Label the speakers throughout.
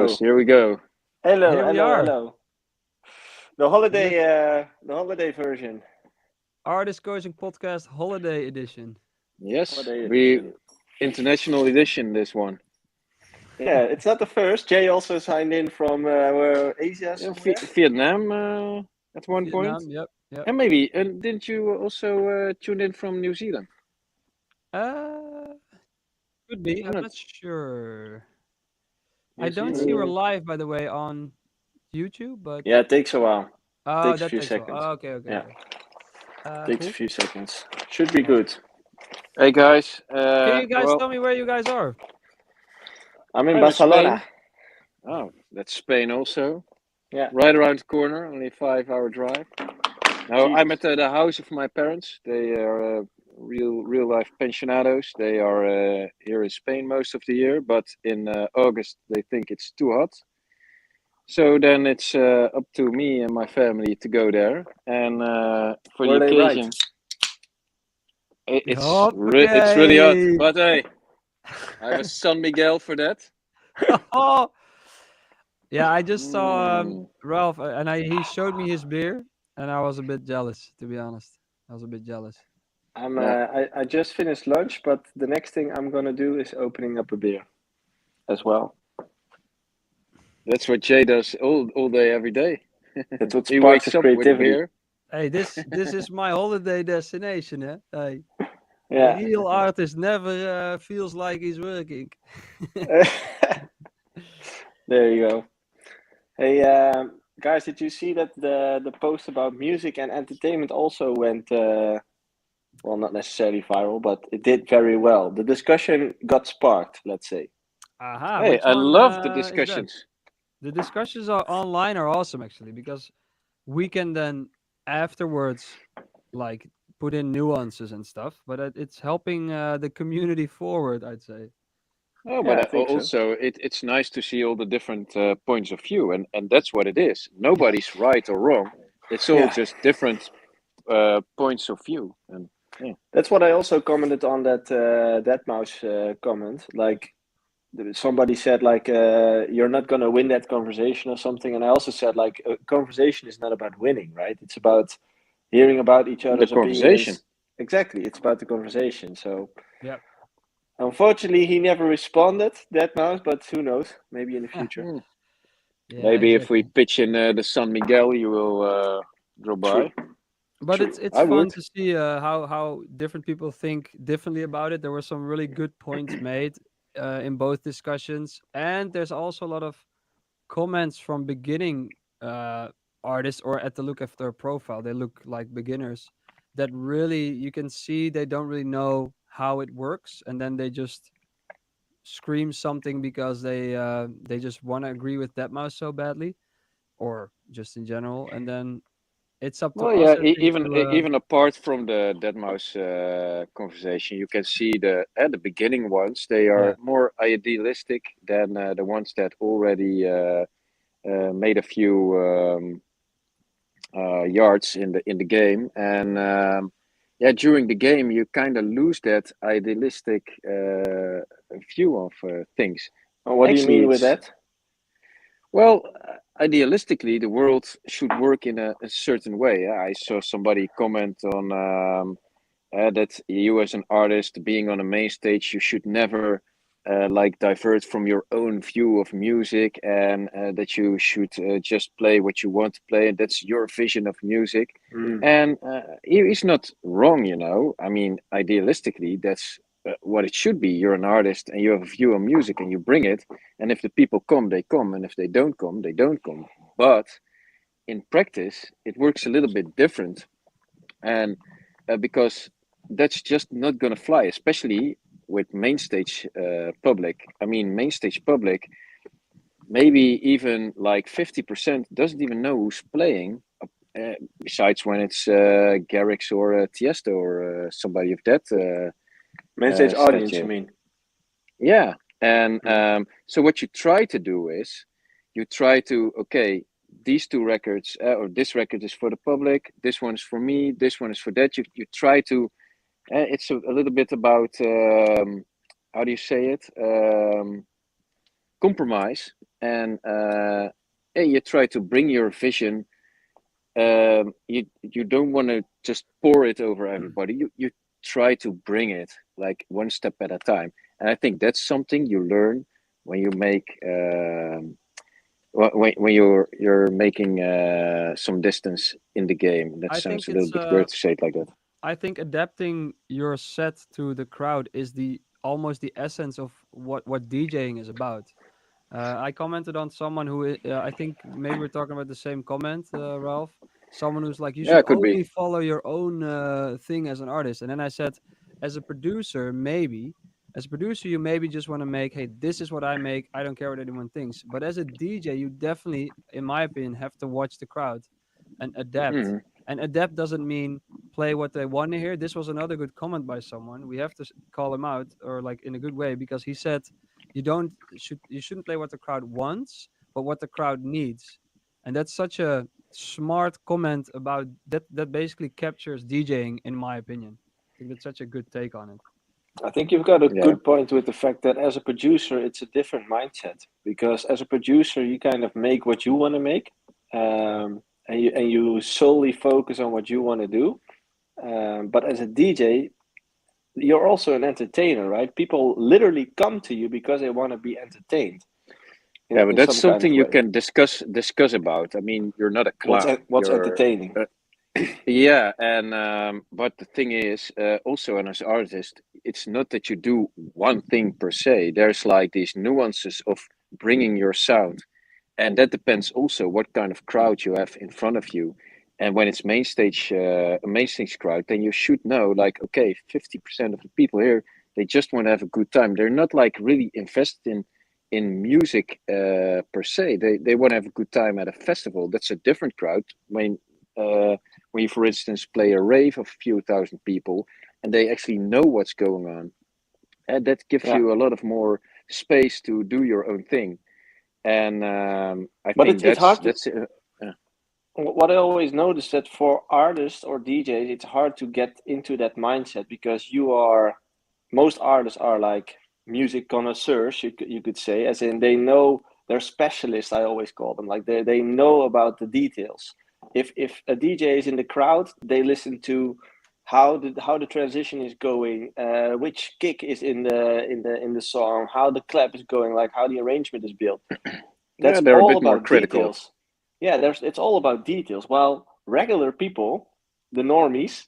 Speaker 1: Here we go.
Speaker 2: Hello,
Speaker 3: Here we
Speaker 2: hello,
Speaker 3: are.
Speaker 2: hello. The holiday version.
Speaker 3: Artist Coaching Podcast Holiday Edition.
Speaker 1: Yes,
Speaker 2: Holiday
Speaker 1: we
Speaker 2: edition.
Speaker 1: international edition. This one.
Speaker 2: Yeah, it's not the first. Jay also signed in from Asia somewhere.
Speaker 1: Vietnam at one
Speaker 3: Vietnam,
Speaker 1: point,
Speaker 3: yep.
Speaker 1: and maybe. And didn't you also tune in from New Zealand?
Speaker 3: Uh, could be. I'm not sure. I
Speaker 2: New
Speaker 3: don't see we're
Speaker 2: Zealand.
Speaker 3: live, by the way, on YouTube, but
Speaker 2: Yeah, it takes a while.
Speaker 3: oh,
Speaker 2: Takes a
Speaker 3: that
Speaker 2: few
Speaker 3: takes
Speaker 2: seconds.
Speaker 3: a while. Oh, okay.
Speaker 2: Yeah. Takes a
Speaker 3: Cool.
Speaker 2: few seconds. Should be
Speaker 3: Yeah.
Speaker 2: good.
Speaker 1: Hey guys.
Speaker 3: Can you guys
Speaker 1: well,
Speaker 3: tell me where you guys are?
Speaker 2: I'm in
Speaker 1: I'm in
Speaker 2: Barcelona.
Speaker 1: Spain. Oh, that's Spain also.
Speaker 2: Yeah.
Speaker 1: Right around the corner, only a 5-hour drive. Now
Speaker 2: Jesus.
Speaker 1: I'm at the house of my parents. They are real life pensionados. They are here in Spain most of the year, but in August they think it's too hot. So then it's up to me and my family to go there, and for
Speaker 2: Were
Speaker 1: the
Speaker 2: they right?
Speaker 1: occasion, it's it's really hot.
Speaker 3: Okay.
Speaker 1: But hey, I have a San Miguel for that.
Speaker 3: Oh, yeah. I just saw
Speaker 1: Mm.
Speaker 3: Ralph, and he showed me his beer, and I was a bit jealous, to be honest. I was a bit jealous.
Speaker 2: I just finished lunch, but the next thing I'm gonna do is opening up a beer as well.
Speaker 1: That's what Jay does all day, every day.
Speaker 2: That's what
Speaker 1: He
Speaker 2: sparks
Speaker 1: wakes
Speaker 2: his
Speaker 1: up with
Speaker 2: creativity.
Speaker 1: beer.
Speaker 3: Hey, this is my holiday destination, eh? Hey, a
Speaker 2: Yeah.
Speaker 3: real artist never feels like he's working.
Speaker 2: There you go. Hey, guys, did you see that the post about music and entertainment also went well, not necessarily viral, but it did very well. The discussion got sparked, let's say.
Speaker 3: Aha,
Speaker 1: Hey,
Speaker 3: which
Speaker 1: I
Speaker 3: one
Speaker 1: love the
Speaker 3: is that?
Speaker 1: discussions.
Speaker 3: The discussions are online are awesome actually because we can then afterwards like put in nuances and stuff, but it's helping the community forward, I'd say.
Speaker 1: Oh,
Speaker 2: Yeah,
Speaker 1: but
Speaker 2: I think so.
Speaker 1: also it's nice to see all the different points of view, and that's what it is. Nobody's right or wrong. It's all
Speaker 2: Yeah,
Speaker 1: just different points of view, and yeah.
Speaker 2: that's what I also commented on that mouse comment. Like somebody said, like you're not gonna win that conversation or something, and I also said like a conversation is not about winning, right? It's about hearing about each
Speaker 1: The
Speaker 2: other's
Speaker 1: conversation.
Speaker 2: opinions. Exactly, it's about the conversation. So
Speaker 3: Yep.
Speaker 2: unfortunately, he never responded, that mouse, but who knows? Maybe in the future.
Speaker 1: Hmm.
Speaker 3: Yeah,
Speaker 1: Maybe if we
Speaker 3: exactly.
Speaker 1: pitch in the San Miguel, you will drop
Speaker 2: True,
Speaker 1: by.
Speaker 3: But
Speaker 2: true.
Speaker 3: it's
Speaker 1: I
Speaker 3: fun
Speaker 1: would.
Speaker 3: to see how different people think differently about it. There were some really good points made in both discussions, and there's also a lot of comments from beginning uh, artists or at the look of their profile. They look like beginners that really you can see they don't really know how it works, and then they just scream something because they just want to agree with that mouse so badly, or just in general, and then it's up to
Speaker 1: Well,
Speaker 3: us,
Speaker 1: yeah.
Speaker 3: I think, to
Speaker 1: Even apart from the deadmau5 conversation, you can see the beginning ones. They
Speaker 3: yeah.
Speaker 1: are more idealistic than the ones that already made a few yards in the game, and yeah, during the game you kind of lose that idealistic view of things.
Speaker 2: What do you
Speaker 1: Actually,
Speaker 2: mean with
Speaker 1: it's
Speaker 2: that?
Speaker 1: well, idealistically, the world should work in a certain way. I saw somebody comment on that you, as an artist, being on a main stage, you should never like divert from your own view of music, and that you should just play what you want to play, and that's your vision of music.
Speaker 2: Mm.
Speaker 1: And he's not wrong, you know. I mean, idealistically, that's what it should be. You're an artist, and you have a view on music, and you bring it. And if the people come, they come, and if they don't come, they don't come. But in practice, it works a little bit different, and because that's just not going to fly, especially with main stage public. I mean, main stage public, maybe even like 50% doesn't even know who's playing. Besides when it's Garrix or Tiesto or somebody of that
Speaker 2: Main stage audience, you
Speaker 1: stature.
Speaker 2: mean?
Speaker 1: Yeah, and
Speaker 2: Mm.
Speaker 1: so what you try to do is you try to, okay, these two records or this record is for the public, this one is for me, this one is for that. You try to. It's a little bit about how do you say it? compromise, and hey, you try to bring your vision. You don't want to just pour it over everybody. You try to bring it like one step at a time, and I think that's something you learn when you make when you're making some distance in the game. That
Speaker 3: I
Speaker 1: sounds
Speaker 3: think
Speaker 1: a little
Speaker 3: it's
Speaker 1: bit weird to say it like that.
Speaker 3: I think adapting your set to the crowd is the almost the essence of what DJing is about. I commented on someone who I think maybe we're talking about the same comment, Ralph. Someone who's like, you
Speaker 1: Yeah,
Speaker 3: should
Speaker 1: it could be.
Speaker 3: only follow your own thing as an artist. And then I said, as a producer, maybe. As a producer, you maybe just want to make, hey, this is what I make. I don't care what anyone thinks. But as a DJ, you definitely, in my opinion, have to watch the crowd and adapt.
Speaker 1: Hmm.
Speaker 3: And adapt doesn't mean play what they want to hear. This was another good comment by someone. We have to call him out, or like in a good way, because he said you shouldn't play what the crowd wants, but what the crowd needs. And that's such a smart comment about that. That basically captures DJing, in my opinion. I think that's such a good take on it.
Speaker 2: I think you've got a
Speaker 1: Yeah.
Speaker 2: good point with the fact that as a producer, it's a different mindset because as a producer, you kind of make what you want to make, and you solely focus on what you want to do. But as a DJ, you're also an entertainer, right? People literally come to you because they want to be entertained
Speaker 1: Yeah, but
Speaker 2: in
Speaker 1: that's
Speaker 2: some kind
Speaker 1: something
Speaker 2: of
Speaker 1: you
Speaker 2: way.
Speaker 1: can discuss about. I mean, you're not a clown.
Speaker 2: What's
Speaker 1: You're
Speaker 2: entertaining?
Speaker 1: yeah, and but the thing is, also, and as artist, it's not that you do one thing per se. There's like these nuances of bringing your sound, and that depends also what kind of crowd you have in front of you. And when it's a main stage crowd, then you should know, like, okay, 50% of the people here, they just want to have a good time. They're not like really invested in music per se. They want to have a good time at a festival. That's a different crowd. Uh, when you, for instance, play a rave of a few thousand people, and they actually know what's going on, and that gives
Speaker 2: Yeah,
Speaker 1: you a lot of more space to do your own thing. And I
Speaker 2: but
Speaker 1: think
Speaker 2: it's hard to.
Speaker 1: that's
Speaker 2: What I always notice that for artists or DJs, it's hard to get into that mindset because most artists are like music connoisseurs, you could say, as in they know they're specialists. I always call them like they know about the details. If a DJ is in the crowd, they listen to how the transition is going, which kick is in the song, how the clap is going, like how the arrangement is built.
Speaker 1: yeah,
Speaker 2: That's
Speaker 1: they're a
Speaker 2: all
Speaker 1: bit more
Speaker 2: about
Speaker 1: critical.
Speaker 2: details. Yeah, it's all about details. While regular people, the normies,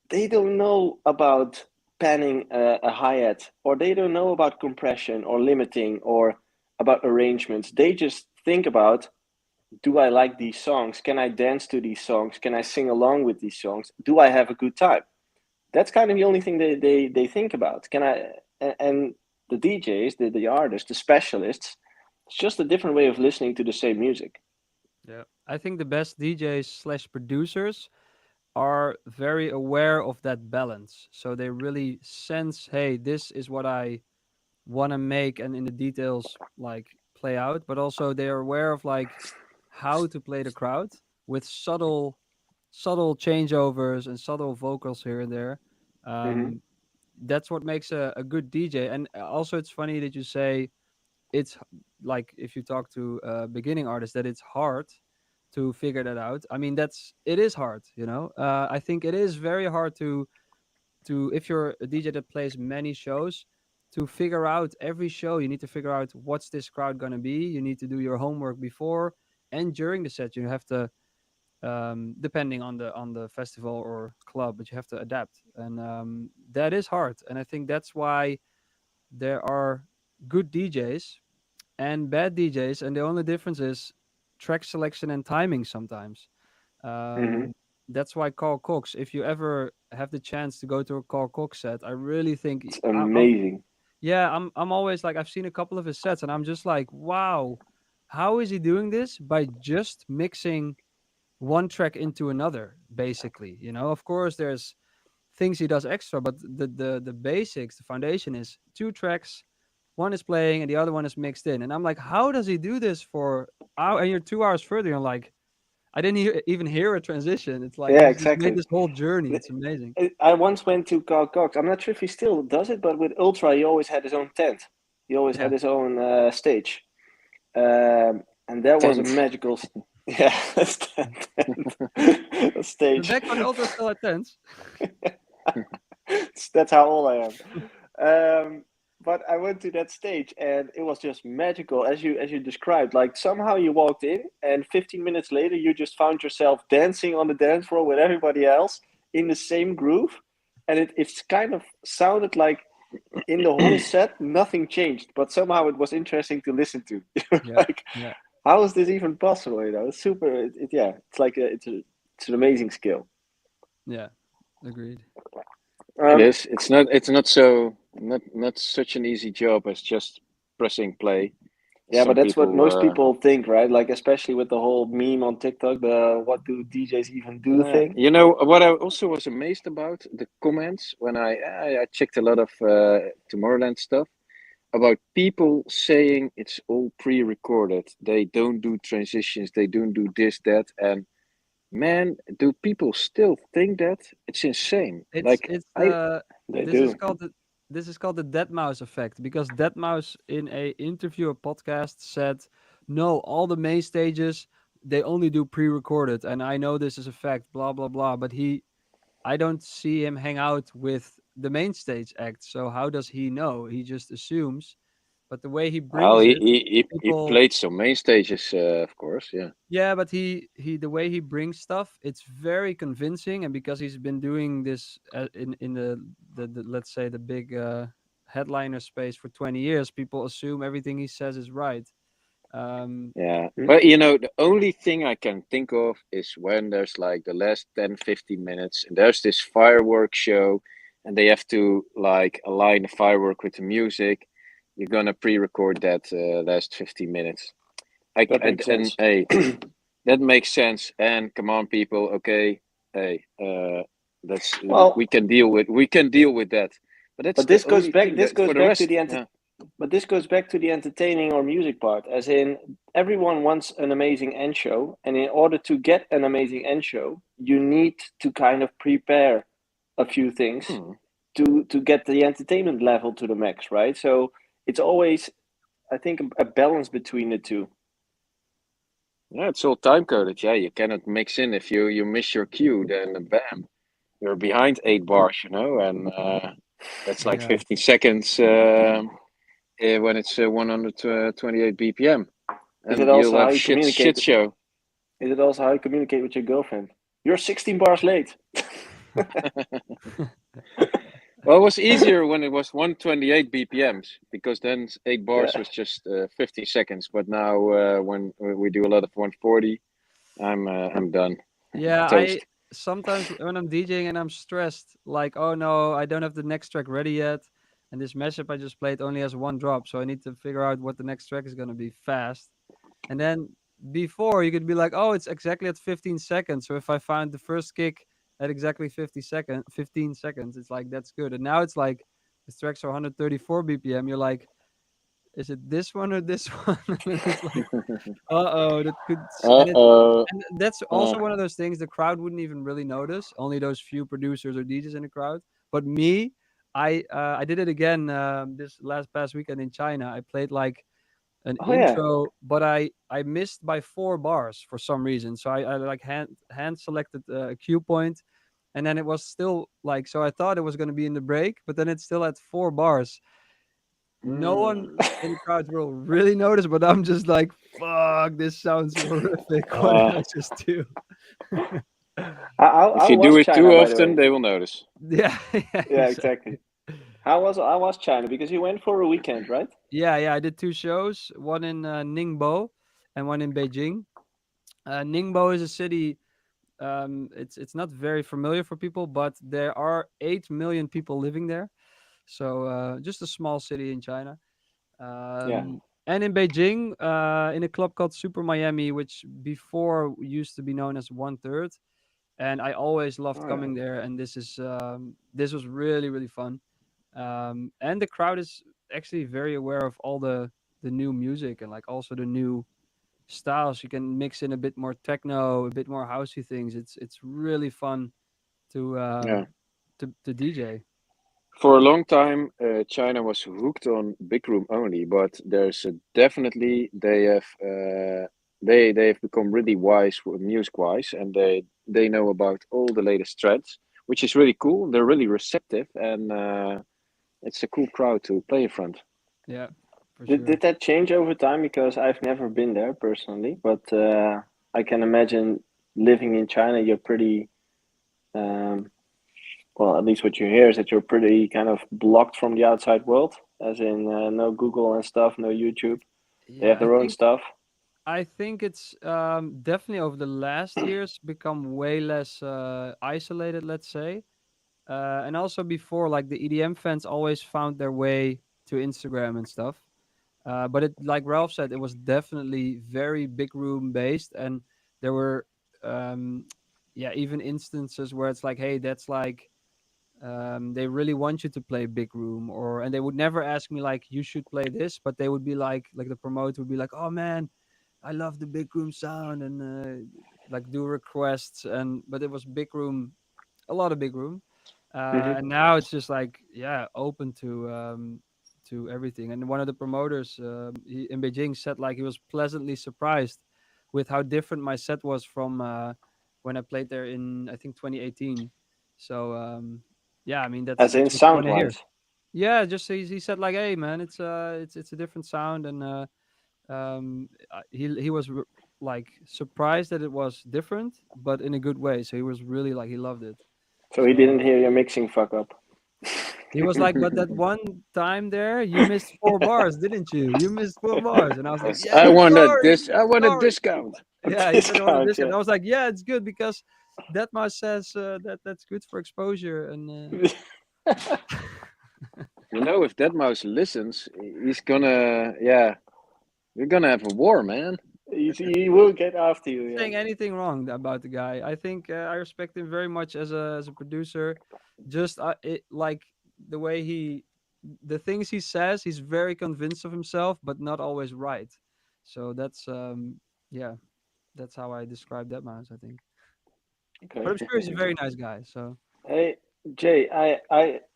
Speaker 2: they don't know about panning a hi-hat, or they don't know about compression or limiting or about arrangements. They just think about, do I like these songs? Can I dance to these songs? Can I sing along with these songs? Do I have a good time? That's kind of the only thing they think about. Can I and the DJs, the artists, the specialists, it's just a different way of listening to the same music.
Speaker 3: Yeah, I think the best DJs slash producers are very aware of that balance. So they really sense, hey, this is what I want to make, and in the details like play out. But also they are aware of like how to play the crowd with subtle changeovers and subtle vocals here and there.
Speaker 2: Mm-hmm.
Speaker 3: Um, that's what makes a good DJ. And also, it's funny that you say like if you talk to beginning artists that it's hard to figure that out. I mean, it is hard, you know. I think it is very hard to if you're a DJ that plays many shows, to figure out every show. You need to figure out what's this crowd gonna be. You need to do your homework before and during the set. You have to, depending on the festival or club, but you have to adapt, and that is hard. And I think that's why there are good DJs and bad DJs, and the only difference is track selection and timing sometimes.
Speaker 2: Mm-hmm.
Speaker 3: Um, that's why Carl Cox, if you ever have the chance to go to a Carl Cox set, I really think
Speaker 2: It's amazing.
Speaker 3: yeah, I'm always like, I've seen a couple of his sets, and I'm just like, wow, how is he doing this by just mixing one track into another, basically? You know, of course, there's things he does extra, but the basics, the foundation is two tracks, one is playing and the other one is mixed in. And I'm like, how does he do this for hour? And you're 2 hours further, you're like, I didn't even hear a transition. It's like
Speaker 2: Yeah,
Speaker 3: he's just made
Speaker 2: exactly.
Speaker 3: this whole journey. It's amazing.
Speaker 2: I once went to Carl Cox. I'm not sure if he still does it, but with Ultra, he always had his own tent. He always
Speaker 3: Yeah.
Speaker 2: had his own stage, and that was a
Speaker 1: Tent.
Speaker 2: magical. Yeah, a
Speaker 3: The
Speaker 2: stage.
Speaker 3: Backward Ultra still at tents.
Speaker 2: That's how old I am. But I went to that stage, and it was just magical, as you described. Like somehow you walked in, and 15 minutes later, you just found yourself dancing on the dance floor with everybody else in the same groove, and it's kind of sounded like in the whole set nothing changed, but somehow it was interesting to listen to.
Speaker 3: Yeah.
Speaker 2: Like,
Speaker 3: Yeah.
Speaker 2: how is this even possible? It's super. Yeah, it's like it's an amazing skill.
Speaker 3: Yeah. Agreed.
Speaker 1: It
Speaker 2: Um,
Speaker 1: is. It's not so not such an easy job as just pressing play.
Speaker 2: Yeah,
Speaker 1: Some
Speaker 2: but that's what
Speaker 1: people,
Speaker 2: most people think, right? Like, especially with the whole meme on TikTok, the "what do DJs even do" thing.
Speaker 1: you know, what I also was amazed about the comments when I checked a lot of Tomorrowland stuff about people saying it's all pre-recorded. They don't do transitions. They don't do this, that, and man, do people still think that? It's insane.
Speaker 3: It's
Speaker 1: Like
Speaker 3: it's
Speaker 1: I,
Speaker 2: They
Speaker 3: this is
Speaker 2: do.
Speaker 3: called the this is called the dead mouse effect, because dead mouse in a interview or podcast said, no, all the main stages they only do pre-recorded, and I know this is a fact, blah blah blah. But I don't see him hang out with the main stage act, so how does he know? He just assumes. But the way he
Speaker 1: well,
Speaker 3: brings it,
Speaker 1: he
Speaker 3: people.
Speaker 1: played some main stages, of course, yeah.
Speaker 3: Yeah, but he the way he brings stuff, it's very convincing, and because he's been doing this in the let's say the big headliner space for 20 years, people assume everything he says is right. Um,
Speaker 1: Yeah,
Speaker 2: Hmm?
Speaker 1: but you know, the only thing I can think of is when there's like the last 10, 15 minutes and there's this fireworks show and they have to like align the firework with the music. You're gonna pre-record that last 15 minutes.
Speaker 2: That makes
Speaker 1: And
Speaker 2: sense.
Speaker 1: hey, that makes sense. And come on, people, okay, hey, that's
Speaker 2: Well,
Speaker 1: we can deal with that. But that's
Speaker 2: but
Speaker 1: the
Speaker 2: this goes
Speaker 1: only
Speaker 2: back.
Speaker 1: thing
Speaker 2: This
Speaker 1: that
Speaker 2: goes
Speaker 1: for the
Speaker 2: back to
Speaker 1: rest,
Speaker 2: the
Speaker 1: yeah.
Speaker 2: But this goes back to the entertaining or music part, as in everyone wants an amazing end show, and in order to get an amazing end show, you need to kind of prepare a few things
Speaker 1: Hmm.
Speaker 2: to get the entertainment level to the max, right? So it's always, I think, a balance between the two.
Speaker 1: Yeah, it's all time coded. Yeah, you cannot mix in. If you miss your cue, then bam, you're behind 8 bars, you know, and that's like
Speaker 3: yeah,
Speaker 1: 15 seconds when it's 128 BPM,
Speaker 2: Is it
Speaker 1: and
Speaker 2: also
Speaker 1: you'll
Speaker 2: how
Speaker 1: have
Speaker 2: you
Speaker 1: shit
Speaker 2: communicate?
Speaker 1: show.
Speaker 2: Is it also how you communicate with your girlfriend? You're 16 bars late.
Speaker 1: Well, it was easier when it was 128 BPMs because then 8 bars
Speaker 2: Yeah.
Speaker 1: was just 15 seconds. But now when we do a lot of 140, I'm done,
Speaker 3: yeah. I
Speaker 1: toast.
Speaker 3: sometimes when I'm DJing and I'm stressed, like, oh no, I don't have the next track ready yet, and this mashup I just played only has one drop, so I need to figure out what the next track is gonna be fast. And then before you could be like, oh, it's exactly at 15 seconds. So if I find the first kick at exactly 15 seconds, it's like that's good. And now it's like the tracks are 134 BPM. You're like, is it this one or this one? And it's like, uh oh, that could.
Speaker 1: Uh oh.
Speaker 3: And that's
Speaker 1: Uh,
Speaker 3: also one of those things the crowd wouldn't even really notice. Only those few producers or DJs in the crowd. But me, I did it again this last past weekend in China. I played like an
Speaker 2: Oh yeah.
Speaker 3: intro, but I missed by 4 bars for some reason. So I like hand selected a cue point, and then it was still like, so I thought it was going to be in the break, but then it's still at 4 bars. No one
Speaker 1: hmm.
Speaker 3: in the crowd will really notice, but I'm just like, fuck, this sounds horrific. What did
Speaker 1: Uh,
Speaker 3: I just do?
Speaker 1: if
Speaker 2: How
Speaker 1: you do
Speaker 2: was
Speaker 1: it too
Speaker 2: China, by the
Speaker 1: often,
Speaker 2: way?
Speaker 1: they will notice.
Speaker 3: Yeah, yeah,
Speaker 2: Yeah, exactly.
Speaker 3: exactly.
Speaker 2: How was China? Because you went for a weekend, right?
Speaker 3: Yeah, yeah. I did 2 shows, one in Ningbo and one in Beijing. Ningbo is a city. It's not very familiar for people, but there are 8 million people living there. So just a small city in China.
Speaker 2: Yeah.
Speaker 3: And in Beijing, in a club called Super Miami, which before used to be known as One Third. And I always loved
Speaker 2: Oh yeah.
Speaker 3: coming there, and this was really really fun. And the crowd is actually very aware of all the new music and like also the new styles. You can mix in a bit more techno, a bit more housey things. It's really fun to
Speaker 1: Yeah.
Speaker 3: to DJ.
Speaker 1: For a long time, China was hooked on big room only, but there's definitely they have become really wise music wise, and they know about all the latest trends, which is really cool. They're really receptive, and it's a cool crowd to play in front.
Speaker 3: Yeah, for
Speaker 2: Did
Speaker 3: sure.
Speaker 2: that change over time? Because I've never been there personally, but I can imagine living in China, you're pretty, um, well, at least what you hear is that you're pretty kind of blocked from the outside world, as in no Google and stuff, no YouTube. They
Speaker 3: Yeah,
Speaker 2: have their own stuff.
Speaker 3: I think it's definitely over the last years become way less isolated, let's say. And also before, like the EDM fans always found their way to Instagram and stuff. But it, like Ralph said, it was definitely very big room based, and there were, um, yeah, even instances where it's like, hey, that's like they really want you to play big room, or and they would never ask me like you should play this, but they would be like the promoter would be like, oh man, I love the big room sound, and like do requests, and but it was big room, a lot of big room,
Speaker 2: Hmm.
Speaker 3: and now it's just like yeah, open to everything. And one of the promoters in Beijing said like he was pleasantly surprised with how different my set was from when I played there in I think 2018. So yeah, I mean
Speaker 2: As in
Speaker 3: that's what you
Speaker 2: sound
Speaker 3: want to hear.
Speaker 2: wise.
Speaker 3: Yeah, just he said like, hey man, it's a different sound, and he was like surprised that it was different, but in a good way. So he was really like he loved it.
Speaker 2: So he
Speaker 3: So
Speaker 2: didn't hear your mixing fuck up.
Speaker 3: he was like, but that one time there, you missed 4 bars, didn't you? You missed 4 bars, and I was like,
Speaker 1: Yes, I
Speaker 3: yeah,
Speaker 1: want a
Speaker 3: sorry,
Speaker 1: I want a
Speaker 3: sorry.
Speaker 1: discount.
Speaker 3: Yeah, he said I want a
Speaker 2: Discount,
Speaker 3: discount.
Speaker 2: yeah.
Speaker 3: I was like, yeah, it's good because that much says that's good for exposure, and
Speaker 1: You know, if that mouse listens, he's gonna yeah, we're gonna have a war, man.
Speaker 2: He will get after you, yeah.
Speaker 3: saying anything wrong about the guy. I think I respect him very much as a producer. Just like the way the things he says, he's very convinced of himself, but not always right. So that's yeah, that's how I describe that mouse, I think. But
Speaker 2: Okay.
Speaker 3: I'm sure he's a very nice guy. So
Speaker 2: Hey, Jay, I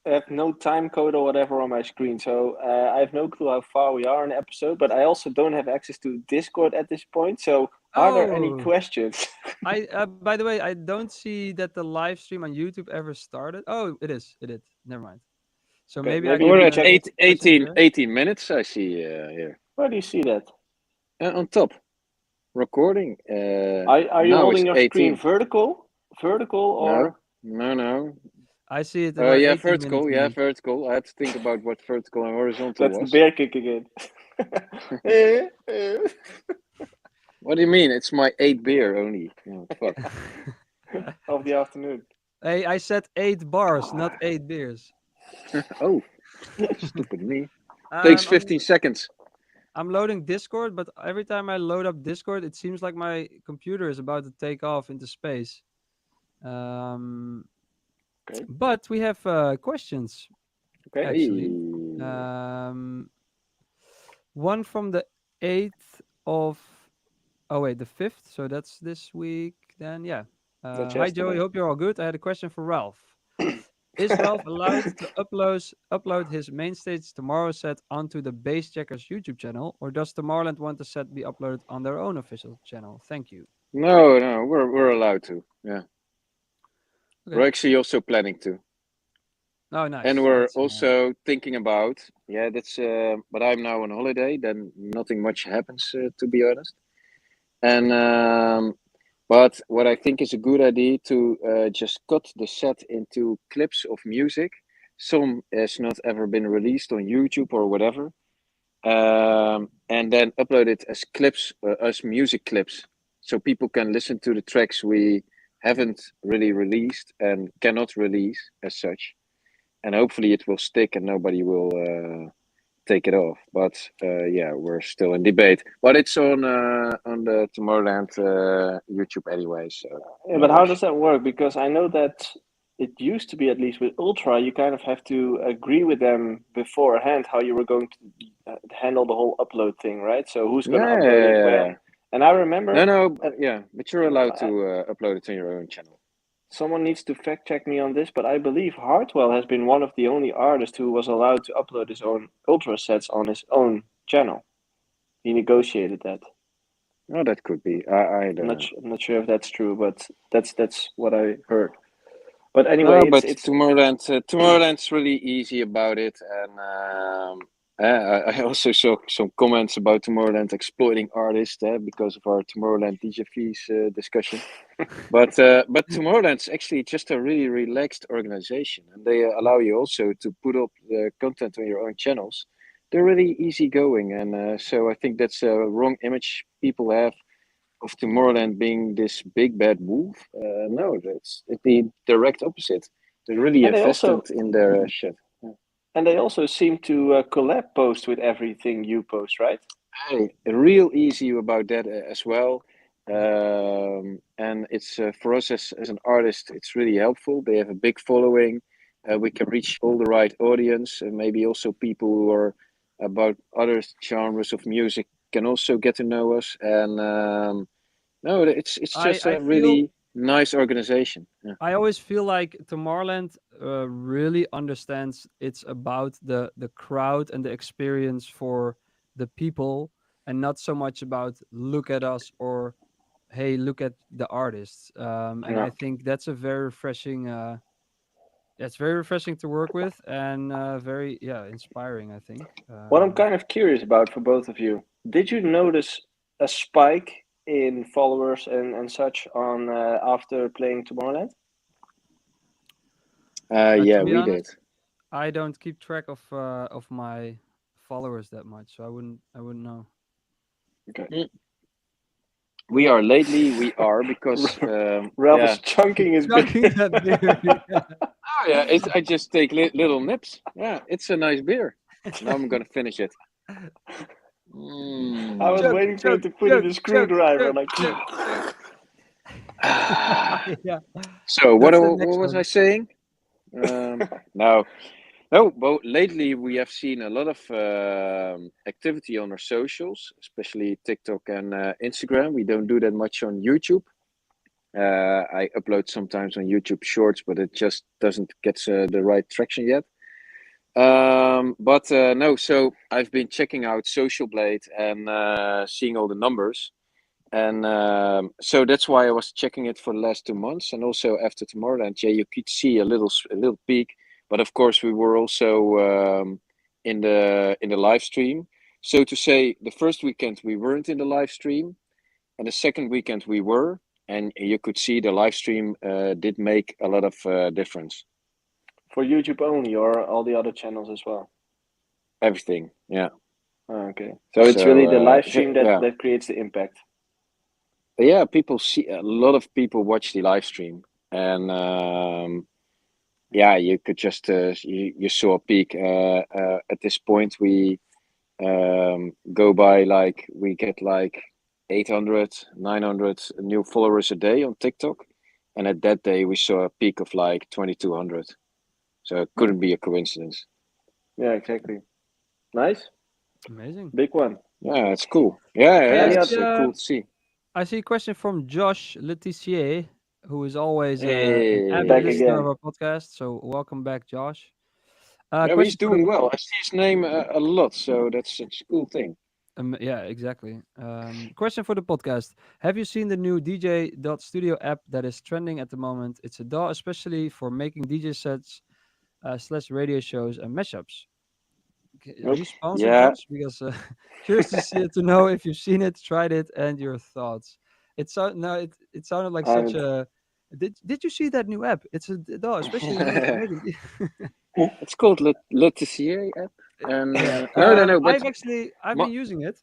Speaker 2: have no time code or whatever on my screen, so I have no clue how far we are in the episode, but I also don't have access to Discord at this point. So, are there any
Speaker 3: oh,
Speaker 2: questions?
Speaker 3: I by the way, I don't see that the live stream on YouTube ever started. Oh, it is. It did. Never mind. So
Speaker 2: Okay,
Speaker 3: maybe I
Speaker 2: maybe you
Speaker 1: We're
Speaker 3: can
Speaker 2: could
Speaker 1: at
Speaker 2: check
Speaker 3: take
Speaker 2: it.
Speaker 3: questions there.
Speaker 1: 18 minutes. I see here
Speaker 2: Where do you see that?
Speaker 1: on top recording.
Speaker 2: Are you
Speaker 1: Now it's
Speaker 2: holding your screen
Speaker 1: 18.
Speaker 2: vertical? Vertical
Speaker 1: No,
Speaker 2: or
Speaker 1: no.
Speaker 3: I see it about
Speaker 1: Yeah,
Speaker 3: 18 minutes
Speaker 1: vertical. Yeah,
Speaker 3: indeed.
Speaker 1: vertical. I had to think about what vertical and horizontal
Speaker 2: that's the
Speaker 1: was.
Speaker 2: bear kick again?
Speaker 1: What do you mean? It's my 8 beer only. Oh, fuck.
Speaker 2: Of the afternoon.
Speaker 3: Hey, I said 8 bars, not 8 beers.
Speaker 1: Oh, stupid me. Takes
Speaker 3: I'm
Speaker 1: 15 seconds.
Speaker 3: I'm loading Discord, but every time I load up Discord, it seems like my computer is about to take off into space. Um,
Speaker 2: Okay.
Speaker 3: but we have questions
Speaker 2: Okay.
Speaker 3: actually.
Speaker 1: Hey.
Speaker 3: Um, one from the 8th of oh wait, the 5th. So that's this week. Then yeah.
Speaker 2: That's
Speaker 3: Hi Joey,
Speaker 2: yesterday.
Speaker 3: hope you're all good. I had a question for Ralph. Is Ralph allowed to upload his main stage Tomorrow set onto the Bass Checkers YouTube channel, or does Tomorrowland want the set be uploaded on their own official channel? Thank you.
Speaker 1: No, we're allowed to. Yeah.
Speaker 3: Okay.
Speaker 1: We're actually also planning to.
Speaker 3: Oh,
Speaker 1: And
Speaker 3: nice.
Speaker 1: we're
Speaker 3: That's
Speaker 1: also thinking about, yeah, that's, but I'm now on holiday, then nothing much happens, to be honest. And, but what I think is a good idea to just cut the set into clips of music. Some has not ever been released on YouTube or whatever. And then upload it as clips, as music clips, so people can listen to the tracks we haven't really released and cannot release as such. And hopefully it will stick and nobody will take it off. But yeah, we're still in debate. But it's on the Tomorrowland YouTube anyway, so
Speaker 2: Yeah,
Speaker 1: no
Speaker 2: but how
Speaker 1: rush.
Speaker 2: does that work? Because I know that it used to be, at least with Ultra, you kind of have to agree with them beforehand how you were going to handle the whole upload thing, right? So who's going to upload it
Speaker 1: Yeah.
Speaker 2: when? And I remember,
Speaker 1: No,
Speaker 2: uh,
Speaker 1: yeah, but you're allowed to upload it on your own channel.
Speaker 2: Someone needs to fact check me on this, but I believe Hartwell has been one of the only artists who was allowed to upload his own ultra sets on his own channel. He negotiated that.
Speaker 1: Oh, that could be. I don't know.
Speaker 2: I'm not sure if that's true, but that's what I heard. But
Speaker 1: No,
Speaker 2: anyway,
Speaker 1: but
Speaker 2: it's
Speaker 1: Tomorrowland's really easy about it, and I also saw some comments about Tomorrowland exploiting artists because of our Tomorrowland DJ fees discussion. But Tomorrowland's actually just a really relaxed organization, and they allow you also to put up the content on your own channels. They're really easygoing, and so I think that's a wrong image people have of Tomorrowland being this big bad wolf. No, it's the direct opposite. They're really
Speaker 2: and they
Speaker 1: invested
Speaker 2: also
Speaker 1: in their shit. Yeah.
Speaker 2: and they also seem to collab post with everything you post, right?
Speaker 1: Hey, real easy about that as well. And it's for us as an artist, it's really helpful. They have a big following. We can reach all the right audience, and maybe also people who are about other genres of music can also get to know us. And no, it's just
Speaker 3: I
Speaker 1: a
Speaker 3: feel
Speaker 1: really nice organization. Yeah.
Speaker 3: I always feel like Tomorrowland really understands it's about the crowd and the experience for the people, and not so much about look at us or hey look at the artists. And
Speaker 2: Yeah.
Speaker 3: I think that's a very refreshing. It's very refreshing to work with and very inspiring. I think.
Speaker 2: What I'm kind of curious about for both of you, did you notice a spike in followers and such on after playing Tomorrowland?
Speaker 3: To
Speaker 1: Yeah,
Speaker 3: be
Speaker 1: we did.
Speaker 3: honest, I don't keep track of my followers that much, so I wouldn't know.
Speaker 2: Okay.
Speaker 1: Mm. We are lately. We are because
Speaker 2: Ralph
Speaker 1: yeah.
Speaker 2: is chunking his beer.
Speaker 3: Chugging that beer.
Speaker 1: Oh yeah, I just take little nips. Yeah, it's a nice beer. Now I'm gonna finish it.
Speaker 2: I was
Speaker 1: Mm.
Speaker 3: Chug,
Speaker 2: waiting for you
Speaker 3: chug,
Speaker 2: to put in
Speaker 3: chug,
Speaker 2: the
Speaker 3: chug,
Speaker 2: screwdriver,
Speaker 3: chug,
Speaker 2: like.
Speaker 3: chug, chug.
Speaker 1: Ah.
Speaker 3: Yeah,
Speaker 1: So
Speaker 3: that's the
Speaker 1: what
Speaker 3: next
Speaker 1: was I
Speaker 3: one.
Speaker 1: saying? No, no. But lately we have seen a lot of activity on our socials, especially TikTok and Instagram. We don't do that much on YouTube. I upload sometimes on YouTube Shorts, but it just doesn't get the right traction yet. But no, so I've been checking out Social Blade and seeing all the numbers. And so that's why I was checking it for the last 2 months, and also after Tomorrowland, yeah, you could see a little peak. But of course, we were also in the live stream. So to say, the first weekend we weren't in the live stream, and the second weekend we were, and you could see the live stream did make a lot of difference.
Speaker 2: For YouTube only, or all the other channels as well?
Speaker 1: Everything, yeah.
Speaker 2: Oh, okay. So it's really
Speaker 1: So,
Speaker 2: the live stream that,
Speaker 1: yeah,
Speaker 2: that creates the impact.
Speaker 1: yeah. People see a lot of people watch the live stream, and yeah, you could just you saw a peak. At this point, we go by like we get like 800, 900 new followers a day on TikTok, and at that day we saw a peak of like 2,200. So it
Speaker 2: Hmm.
Speaker 1: couldn't be a coincidence.
Speaker 2: Yeah, exactly. Nice.
Speaker 3: Amazing.
Speaker 2: Big one.
Speaker 1: Yeah, it's cool. Yeah,
Speaker 3: Hey,
Speaker 1: yeah,
Speaker 2: Any
Speaker 1: it's
Speaker 2: other?
Speaker 1: cool to see.
Speaker 3: I see a question from Josh Letizier, who is always an avid
Speaker 2: Back
Speaker 1: Hey,
Speaker 3: listener of
Speaker 2: again.
Speaker 3: our podcast. So welcome back, Josh.
Speaker 1: yeah, he's
Speaker 3: Question for the
Speaker 1: doing well. I see his name a lot, so that's such a cool thing.
Speaker 3: yeah, exactly. Question for the podcast: have you seen the new DJ Studio app that is trending at the moment? It's a DAW especially for making DJ sets slash radio shows and mashups. Are
Speaker 2: Nope.
Speaker 3: you sponsored,
Speaker 1: Yeah,
Speaker 3: Josh? Because curious to see to know if you've seen it, tried it, and your thoughts. It sounded like such
Speaker 2: And
Speaker 3: a. Did you see that new app? It's a DAW, especially made for making.
Speaker 1: it's called Letizier app. And
Speaker 3: Yeah,
Speaker 1: no, no, no. But
Speaker 3: I've
Speaker 1: my,
Speaker 3: been using it.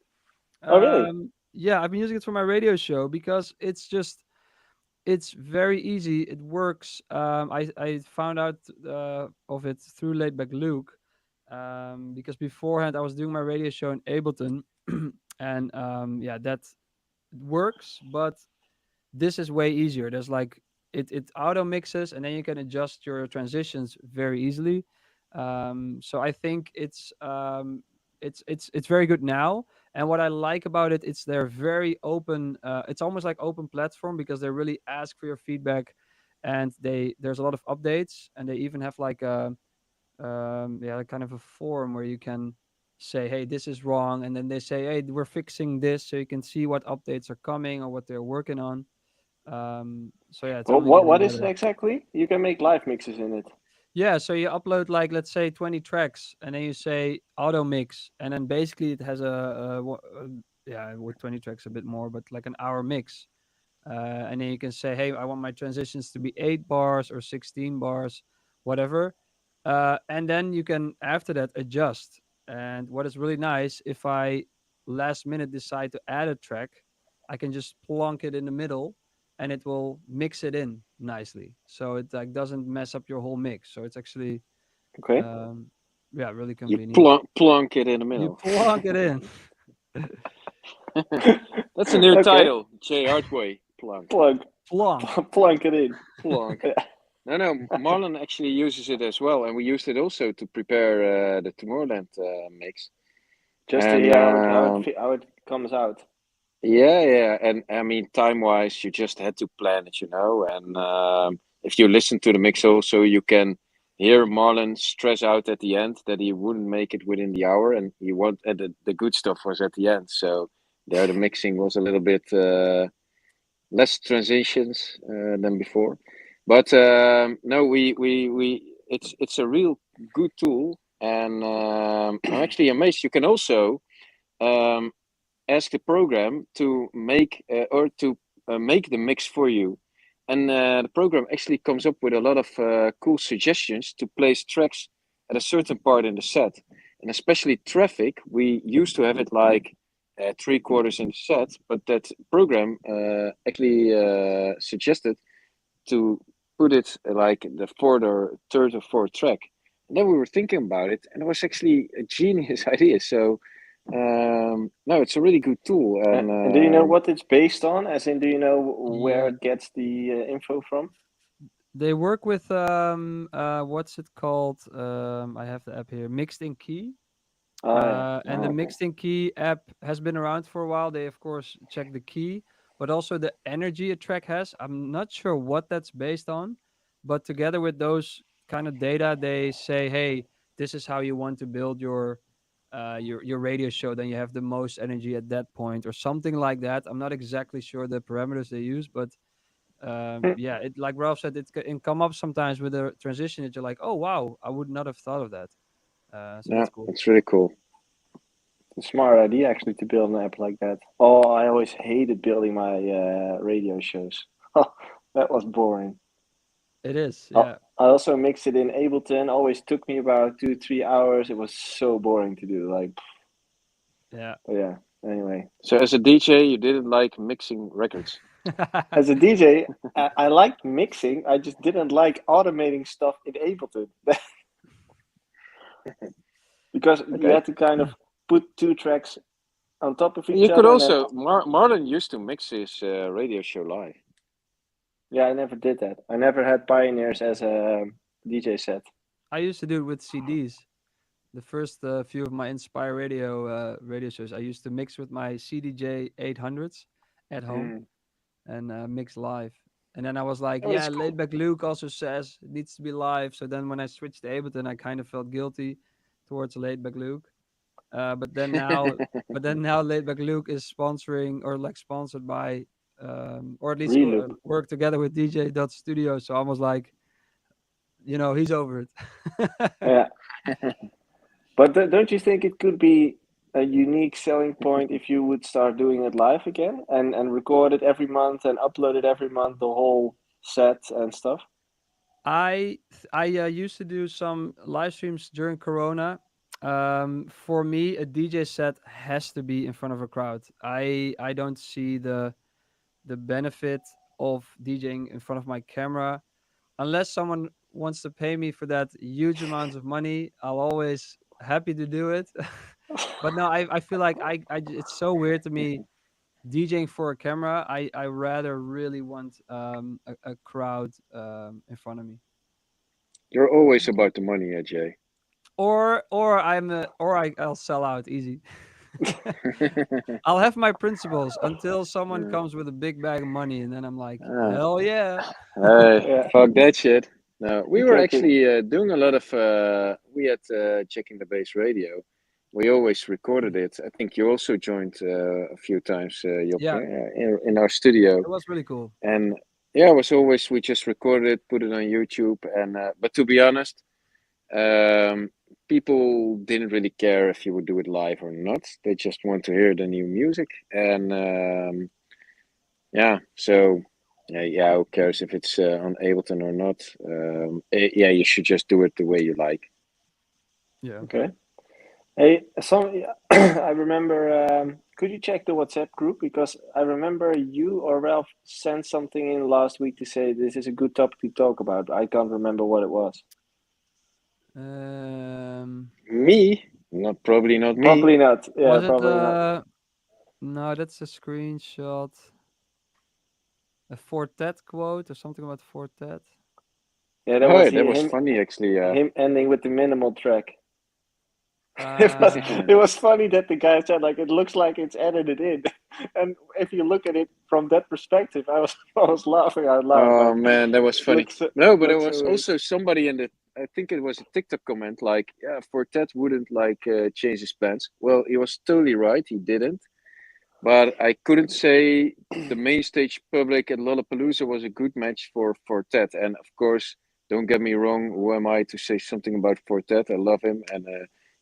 Speaker 2: oh, really?
Speaker 3: Yeah, I've been using it for my radio show because it's very easy. It works. I found out of it through Laidback Luke, because beforehand I was doing my radio show in Ableton, and yeah, that works. But this is way easier. There's like it auto mixes, and then you can adjust your transitions very easily. So I think it's very good now. And what I like about it, it's they're very open. It's almost like open platform because they really ask for your feedback, and there's a lot of updates, and they even have like a yeah, kind of a forum where you can say, hey, this is wrong, and then they say, hey, we're fixing this, so you can see what updates are coming or what they're working on. So yeah, it's
Speaker 2: Well,
Speaker 3: only getting
Speaker 2: what is it
Speaker 3: better.
Speaker 2: exactly? You can make live mixes in it.
Speaker 3: Yeah, so you upload like, let's say 20 tracks, and then you say auto mix, and then basically it has yeah, with 20 tracks a bit more, but like an hour mix. And then you can say, hey, I want my transitions to be 8 bars or 16 bars, whatever. And then you can after that adjust. And what is really nice, if I last minute decide to add a track, I can just plonk it in the middle, and it will mix it in nicely, so it like doesn't mess up your whole mix. So it's actually
Speaker 2: Okay.
Speaker 3: um yeah, really
Speaker 1: You
Speaker 3: convenient.
Speaker 1: plonk it in the
Speaker 3: You
Speaker 1: middle.
Speaker 3: plonk it in.
Speaker 1: That's a new
Speaker 2: Okay.
Speaker 1: title. J. Artway. Plonk.
Speaker 2: Plug,
Speaker 3: Plonk.
Speaker 2: plunk it in.
Speaker 1: Plonk.
Speaker 2: Yeah.
Speaker 1: No, Marlon actually uses it as well, and we used it also to prepare the Tomorrowland mix.
Speaker 2: Just to
Speaker 1: And
Speaker 2: hear how it comes out.
Speaker 1: yeah, and I mean, time-wise, you just had to plan it, And if you listen to the mix, also you can hear Marlon stress out at the end that he wouldn't make it within the hour, and the good stuff was at the end. So there, the mixing was a little bit less transitions than before. But no, we it's a real good tool, and I'm actually amazed. You can also um, ask the program to make or to make the mix for you, and the program actually comes up with a lot of cool suggestions to place tracks at a certain part in the set, and especially traffic. We used to have it like three quarters in the set, but that program actually suggested to put it like the fourth or third or fourth track. And then we were thinking about it, and it was actually a genius idea. So no, it's a really good tool, and
Speaker 2: And do you know what it's based on? As in, do you know where
Speaker 3: Yeah,
Speaker 2: it gets the info from?
Speaker 3: they work with what's it called? I have the app here, Mixed in Key.
Speaker 2: Oh yeah.
Speaker 3: And the
Speaker 2: Oh, okay.
Speaker 3: Mixed in Key app has been around for a while. They of course check the key, but also the energy a track has. I'm not sure what that's based on, but together with those kind of data, they say, hey, this is how you want to build your radio show. Then you have the most energy at that point, or something like that. I'm not exactly sure the parameters they use, but
Speaker 2: Hmm.
Speaker 3: yeah, it, like Ralph said, it can come up sometimes with a transition that you're like, oh wow, I would not have thought of that. So
Speaker 1: yeah,
Speaker 3: that's cool.
Speaker 1: it's really cool.
Speaker 2: It's a smart idea actually to build an app like that. Oh, I always hated building my radio shows. That was boring.
Speaker 3: It is,
Speaker 2: I
Speaker 3: yeah.
Speaker 2: I also mixed it in Ableton. Always took me about 2 3 hours. It was so boring to do. Like,
Speaker 3: Yeah.
Speaker 2: but yeah. Anyway,
Speaker 1: So as a DJ, you didn't like mixing records.
Speaker 2: as a DJ, I liked mixing. I just didn't like automating stuff in Ableton because you
Speaker 1: Okay.
Speaker 2: had to kind of put two tracks on top of each
Speaker 1: You could
Speaker 2: other, and then
Speaker 1: also Marlon used to mix his radio show live.
Speaker 2: yeah, I never did that. I never had Pioneers as a DJ set.
Speaker 3: I used to do it with CDs. The first few of my Inspire radio shows, I used to mix with my CDJ 800s at home
Speaker 2: Mm.
Speaker 3: and mix live. And then I was like,
Speaker 2: Oh,
Speaker 3: yeah,
Speaker 2: it's cool.
Speaker 3: Laidback Luke also says it needs to be live. So then when I switched to Ableton, I kind of felt guilty towards Laidback Luke. But then now, Laidback Luke is sponsoring or like sponsored by, or at least
Speaker 2: Reloop.
Speaker 3: work together with DJ Studio. So I was like, he's over it.
Speaker 2: Yeah, but don't you think it could be a unique selling point if you would start doing it live again and record it every month and upload it every month, the whole set and stuff?
Speaker 3: I used to do some live streams during Corona. For me, a DJ set has to be in front of a crowd. I don't see the benefit of DJing in front of my camera unless someone wants to pay me for that huge amounts of money. I'll always happy to do it. But no, I feel like it's so weird to me DJing for a camera. I rather really want a crowd in front of me.
Speaker 1: You're always about the money, Jay.
Speaker 3: Or I'll sell out easy. I'll have my principles until someone
Speaker 1: Yeah.
Speaker 3: comes with a big bag of money, and then I'm like,
Speaker 1: Ah,
Speaker 3: hell yeah.
Speaker 1: hey,
Speaker 2: Yeah,
Speaker 1: fuck that shit. No, we were
Speaker 2: exactly.
Speaker 1: actually doing a lot of. We had checking the base radio. We always recorded it. I think you also joined a few times, Joppe,
Speaker 3: Yeah,
Speaker 1: in our studio.
Speaker 3: it was really cool.
Speaker 1: And yeah, it was always we just recorded it, put it on YouTube, and but to be honest, um, people didn't really care if you would do it live or not. They just want to hear the new music, and yeah, so yeah, who cares if it's on Ableton or not? Yeah, you should just do it the way you like.
Speaker 3: Yeah.
Speaker 2: Okay. Hey, some I remember. Could you check the WhatsApp group, because I remember you or Ralph sent something in last week to say this is a good topic to talk about. I can't remember what it was.
Speaker 3: Um,
Speaker 1: Me, not probably not me.
Speaker 2: Probably not. Yeah,
Speaker 3: was it
Speaker 2: probably not.
Speaker 3: no, that's a screenshot. A Fortet quote or something about Fortet.
Speaker 2: Yeah, that
Speaker 1: Oh,
Speaker 2: was
Speaker 1: yeah, that was
Speaker 2: him.
Speaker 1: funny actually.
Speaker 2: Him ending with the minimal track. It was
Speaker 3: Uh,
Speaker 2: it was funny that the guy said like it looks like it's edited in, and if you look at it from that perspective, I was laughing out loud.
Speaker 1: Oh
Speaker 2: Like
Speaker 1: man, that was funny.
Speaker 2: looks
Speaker 1: No, but there
Speaker 2: looks
Speaker 1: was
Speaker 2: so weird.
Speaker 1: also somebody in the. I think it was a TikTok comment like, "Yeah, Fortet wouldn't like change his pants." Well, he was totally right. He didn't. But I couldn't say the main stage public at Lollapalooza was a good match for Fortet. And of course, don't get me wrong. Who am I to say something about Fortet? I love him, and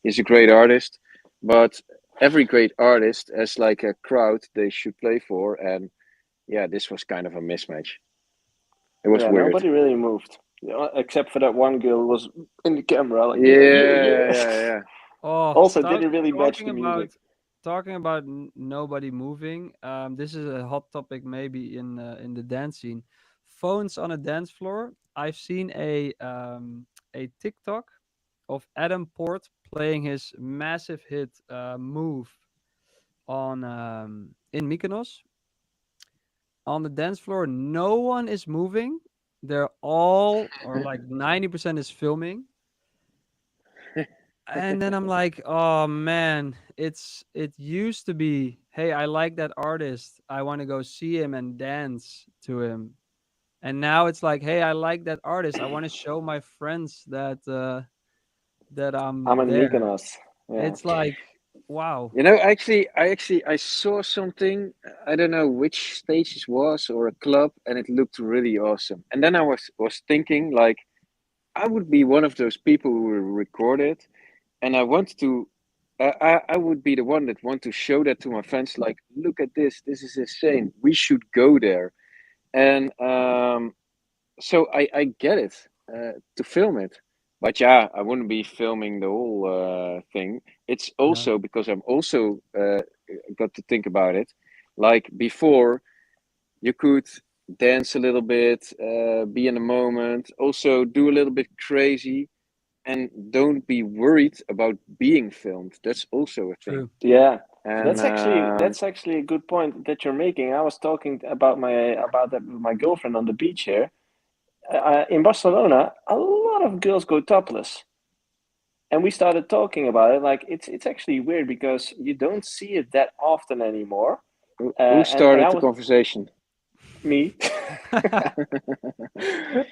Speaker 1: he's a great artist. But every great artist has like a crowd they should play for, and yeah, this was kind of a mismatch. It was
Speaker 2: Yeah,
Speaker 1: weird.
Speaker 2: nobody really moved, except for that one girl who was in the camera, like
Speaker 1: Yeah,
Speaker 2: yeah, yeah,
Speaker 1: yeah,
Speaker 2: yeah.
Speaker 1: yeah, yeah.
Speaker 3: oh,
Speaker 2: Also, didn't really match
Speaker 3: talking
Speaker 2: the music.
Speaker 3: about nobody moving. This is a hot topic maybe in the dance scene. Phones on a dance floor. I've seen a TikTok of Adam Port playing his massive hit "Move" on in Mykonos on the dance floor. No one is moving. They're all, or like 90% is filming. And then I'm like, oh man, it used to be, hey, I like that artist. I want to go see him and dance to him. And now it's like, hey, I like that artist. I want to show my friends that
Speaker 2: I'm
Speaker 3: I'm
Speaker 2: in
Speaker 3: there.
Speaker 2: Mykonos. Yeah,
Speaker 3: It's like, wow.
Speaker 1: You know, actually, I saw something. I don't know which stage it was or a club, and it looked really awesome. And then I was thinking, like, I would be one of those people who will record it, and I want to. I would be the one that want to show that to my friends. Like, look at this. This is insane. We should go there. And so I get it to film it, but yeah, I wouldn't be filming the whole thing. It's
Speaker 3: No,
Speaker 1: also because I'm also got to think about it. Like before, you could dance a little bit, be in the moment, also do a little bit crazy, and don't be worried about being filmed. That's also a thing.
Speaker 3: true.
Speaker 2: yeah.
Speaker 1: And
Speaker 2: That's actually a good point that you're making. I was talking about that with my girlfriend on the beach here. In Barcelona, a lot of girls go topless, and we started talking about it. Like it's actually weird because you don't see it that often anymore.
Speaker 1: who
Speaker 2: And
Speaker 1: started
Speaker 2: I
Speaker 1: the
Speaker 2: was
Speaker 1: conversation?
Speaker 2: me.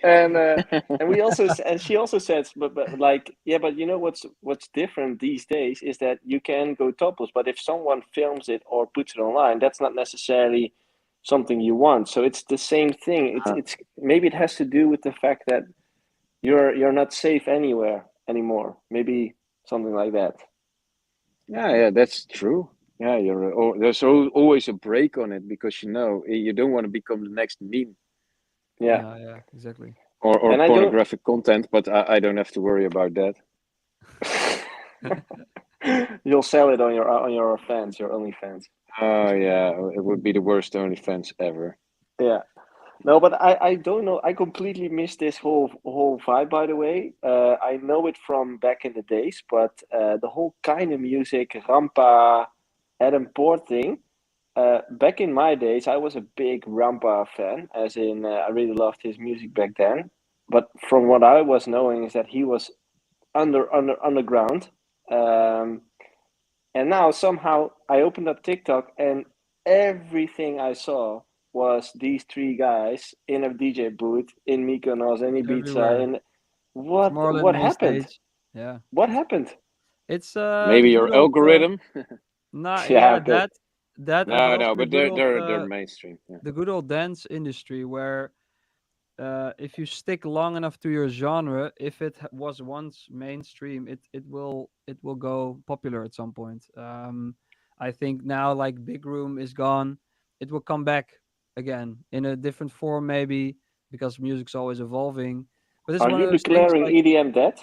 Speaker 2: and and we also and she also says, but like yeah, but you know what's different these days is that you can go topless, but if someone films it or puts it online, that's not necessarily something you want. So it's the same thing. It's maybe it has to do with the fact that you're not safe anywhere anymore. Maybe something like that.
Speaker 1: Yeah, yeah, that's true. Yeah, there's always a break on it because you know you don't want to become the next meme
Speaker 2: Yeah,
Speaker 3: No, yeah, exactly.
Speaker 1: or
Speaker 2: and I don't.
Speaker 1: pornographic content, but I don't have to worry about that.
Speaker 2: You'll sell it on your fans, your OnlyFans.
Speaker 1: Oh yeah, it would be the worst OnlyFans ever.
Speaker 2: Yeah. No, but I don't know. I completely missed this whole vibe, by the way. I know it from back in the days, but the whole kind of music, Rampa, Adam Port thing. Back in my days, I was a big Rampa fan, as in I really loved his music back then. But from what I was knowing is that he was underground. Um, And now somehow I opened up TikTok and everything I saw was these three guys in a DJ booth in Mykonos and Ibiza.
Speaker 3: everywhere.
Speaker 2: And what
Speaker 3: Tomorrowland main
Speaker 2: happened?
Speaker 3: stage. Yeah.
Speaker 2: What happened?
Speaker 3: It's
Speaker 1: Maybe
Speaker 3: the
Speaker 1: your
Speaker 3: good old
Speaker 1: algorithm.
Speaker 3: not
Speaker 2: Yeah,
Speaker 3: yeah,
Speaker 2: okay.
Speaker 3: that and
Speaker 1: No,
Speaker 3: also
Speaker 1: no,
Speaker 3: the
Speaker 1: but
Speaker 3: good old
Speaker 1: they're mainstream. Yeah.
Speaker 3: the good old dance industry where if you stick long enough to your genre, if it was once mainstream, it will go popular at some point. I think now like Big Room is gone, it will come back again in a different form maybe because music's always evolving. But it's
Speaker 2: Are
Speaker 3: one of
Speaker 2: you
Speaker 3: those things
Speaker 2: declaring
Speaker 3: like
Speaker 2: EDM dead?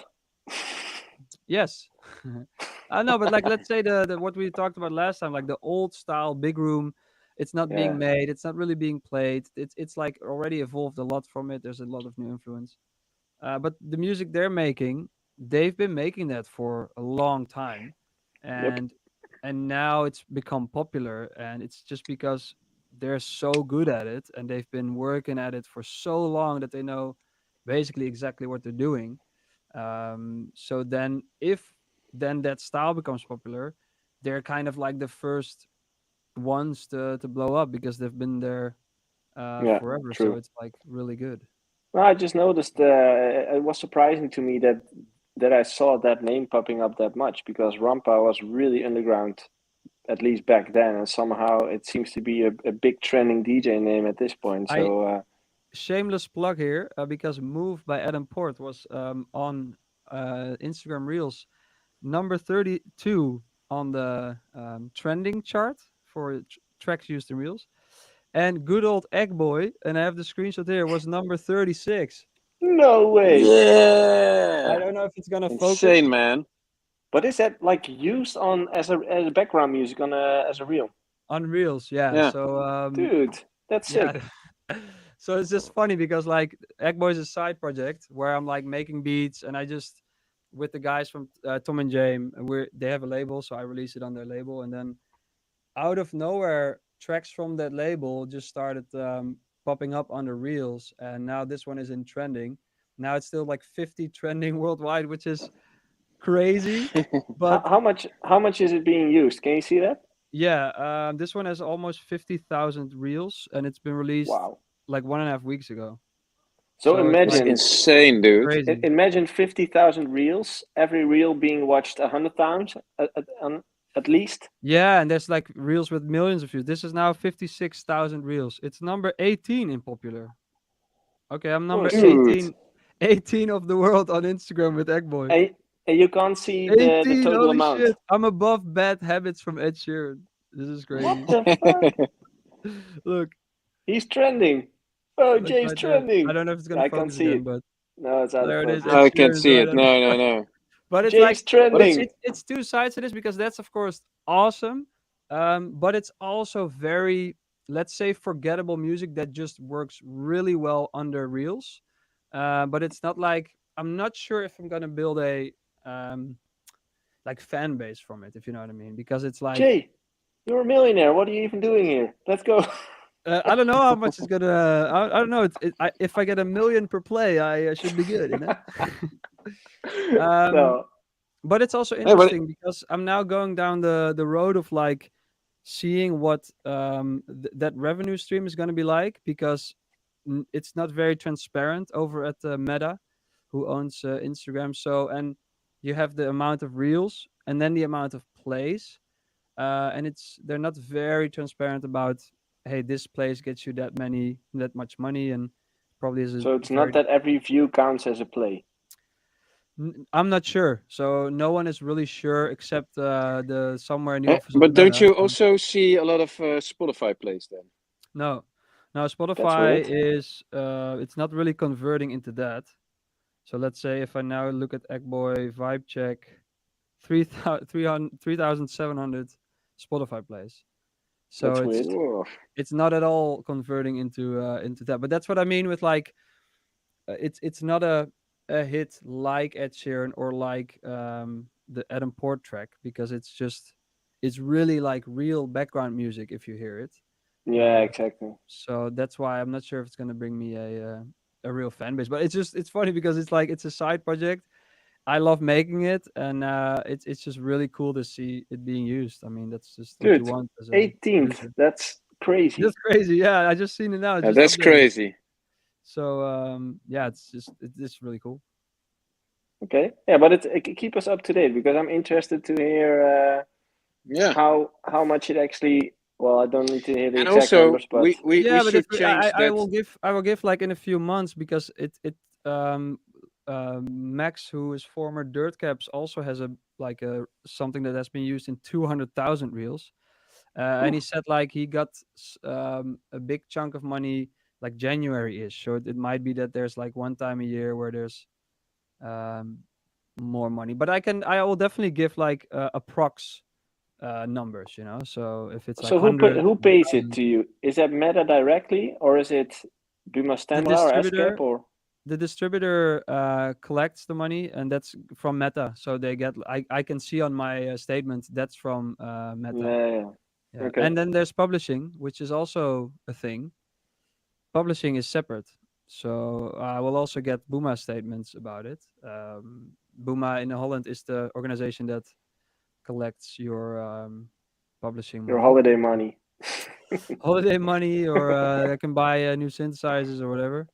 Speaker 3: yes. I know, but like let's say the what we talked about last time, like the old style big room, it's not being
Speaker 2: Yeah.
Speaker 3: made, it's not really being played. It's like already evolved a lot from it. There's a lot of new influence. But the music they're making, they've been making that for a long time,
Speaker 2: Yep.
Speaker 3: and now it's become popular, and it's just because they're so good at it, and they've been working at it for so long that they know basically exactly what they're doing. So then, if then that style becomes popular, they're kind of like the first ones to blow up because they've been there
Speaker 2: Yeah,
Speaker 3: forever. So
Speaker 2: true.
Speaker 3: it's like really good.
Speaker 2: No, I just noticed it was surprising to me that I saw that name popping up that much because Rampa was really underground, at least back then, and somehow it seems to be a big trending DJ name at this point.
Speaker 3: I
Speaker 2: So
Speaker 3: shameless plug here because Move by Adam Port was on Instagram Reels number 32 on the trending chart for tracks used in Reels. And good old Egg Boy, and I have the screenshot here, was number 36.
Speaker 2: no way.
Speaker 3: I
Speaker 1: Yeah.
Speaker 3: don't know if it's gonna focus
Speaker 1: Insane, man.
Speaker 2: But is that like used on as a background music on a as a reel?
Speaker 3: on Reels, yeah.
Speaker 1: Yeah.
Speaker 3: So
Speaker 2: Dude, that's
Speaker 3: yeah.
Speaker 2: sick.
Speaker 3: So it's just funny because like Eggboy is a side project where I'm like making beats and I just with the guys from Tom and James, they have a label, so I release it on their label, and then out of nowhere, tracks from that label just started popping up on the reels, and now this one is in trending. Now it's still like 50 trending worldwide, which is crazy. But
Speaker 2: How much is it being used? Can you see that?
Speaker 3: yeah, this one has almost 50,000 reels, and it's been released
Speaker 2: Wow.
Speaker 3: like 1.5 weeks ago.
Speaker 2: So
Speaker 3: So it's
Speaker 1: That's
Speaker 3: like
Speaker 2: imagine
Speaker 1: insane, dude.
Speaker 3: crazy.
Speaker 2: imagine 50,000 reels, every reel being watched 100 times at least.
Speaker 3: Yeah, and there's like reels with millions of views. This is now 56,000 reels. It's number 18 in popular. Okay, I'm
Speaker 2: Oh
Speaker 3: number
Speaker 2: shit.
Speaker 1: Dude.
Speaker 3: 18, 18 of the world on Instagram with Eggboy.
Speaker 2: And, and you can't see the
Speaker 3: 18,
Speaker 2: total
Speaker 3: holy
Speaker 2: amount.
Speaker 3: shit. I'm above Bad Habits from Ed Sheeran. This is
Speaker 2: What
Speaker 3: crazy.
Speaker 2: the fuck?
Speaker 3: Look,
Speaker 2: He's trending. Oh,
Speaker 3: look
Speaker 2: Jay's
Speaker 3: right there. I
Speaker 2: trending.
Speaker 3: don't know if it's gonna
Speaker 2: I can't
Speaker 3: focus
Speaker 2: see
Speaker 3: again,
Speaker 2: it.
Speaker 3: but
Speaker 2: No, it's out of
Speaker 3: there it is.
Speaker 2: focus.
Speaker 3: Ed
Speaker 1: I can't
Speaker 3: Sheeran is
Speaker 1: see
Speaker 3: right
Speaker 1: it.
Speaker 3: at
Speaker 1: No, no, no.
Speaker 3: but it's like
Speaker 2: Jay's
Speaker 3: but it's
Speaker 2: trending.
Speaker 3: it's it's two sides to this because that's of course awesome. But it's also very, let's say, forgettable music that just works really well under reels. But it's not like I'm not sure if I'm gonna build a um like fan base from it, if you know what I mean. Because it's like
Speaker 2: Jay, you're a millionaire. What are you even doing here? Let's go.
Speaker 3: I don't know how much it's gonna. I don't know. If I get a million per play, I should be good, you know. um,
Speaker 2: No.
Speaker 3: but it's also
Speaker 1: Yeah, but
Speaker 3: interesting because I'm now going down the road of like seeing what that revenue stream is going to be like because it's not very transparent over at Meta, who owns Instagram. So and you have the amount of reels and then the amount of plays, and they're not very transparent about hey, this place gets you that much money, and probably is a
Speaker 2: So it's not
Speaker 3: very
Speaker 2: that every view counts as a play.
Speaker 3: I'm not sure. So no one is really sure except the somewhere in the office of
Speaker 1: but don't
Speaker 3: Meta.
Speaker 1: you also see a lot of Spotify plays then?
Speaker 3: No, no.
Speaker 2: That's
Speaker 3: Spotify
Speaker 2: weird.
Speaker 3: is it's not really converting into that. So let's say if I now look at Eggboy Vibe Check, 3,700 Spotify plays. So
Speaker 2: That's
Speaker 3: it's
Speaker 2: weird.
Speaker 1: Whoa.
Speaker 3: it's not at all converting into that. But that's what I mean with like it's not a hit like Ed Sheeran or like the Adam Port track because it's really like real background music if you hear it.
Speaker 2: Yeah,
Speaker 3: Uh,
Speaker 2: exactly.
Speaker 3: so that's why I'm not sure if it's gonna bring me a real fan base. But it's funny because it's like it's a side project, I love making it, and it's just really cool to see it being used. I mean, that's just what you
Speaker 2: Dude,
Speaker 3: want as a
Speaker 2: 18th.
Speaker 3: producer.
Speaker 2: That's crazy.
Speaker 3: That's crazy. Yeah, I just seen it now. It
Speaker 1: Yeah,
Speaker 3: just
Speaker 1: that's
Speaker 3: updated.
Speaker 1: crazy.
Speaker 3: So yeah, it's really cool.
Speaker 2: Okay. Yeah, but keep us up to date because I'm interested to hear
Speaker 1: Yeah.
Speaker 2: how much it actually. Well, I don't need to hear the
Speaker 1: And
Speaker 2: exact
Speaker 1: also,
Speaker 2: numbers, but
Speaker 1: we
Speaker 3: Yeah, but
Speaker 1: should change that.
Speaker 3: I will give like in a few months because um Max, who is former Dirt Caps, also has a like a something that has been used in 200,000 reels. And he
Speaker 2: oof.
Speaker 3: said like he got a big chunk of money like January-ish. So it might be that there's like one time a year where there's um more money. But I will definitely give like approx numbers, you know. So if it's like
Speaker 2: So
Speaker 3: 100,
Speaker 2: who pays it to you? Is that Meta directly, or is it Buma
Speaker 3: the
Speaker 2: Stemla or
Speaker 3: distributor
Speaker 2: ASCAP or?
Speaker 3: the distributor collects the money, and that's from Meta. So they get I can see on my statement that's from Meta.
Speaker 2: Yeah, yeah.
Speaker 3: Yeah,
Speaker 2: Okay.
Speaker 3: and then there's publishing, which is also a thing. Publishing is separate, so I will also get Buma statements about it. Buma in Holland is the organization that collects your publishing
Speaker 2: Your
Speaker 3: money,
Speaker 2: holiday money.
Speaker 3: holiday money, or I can buy new synthesizers or whatever.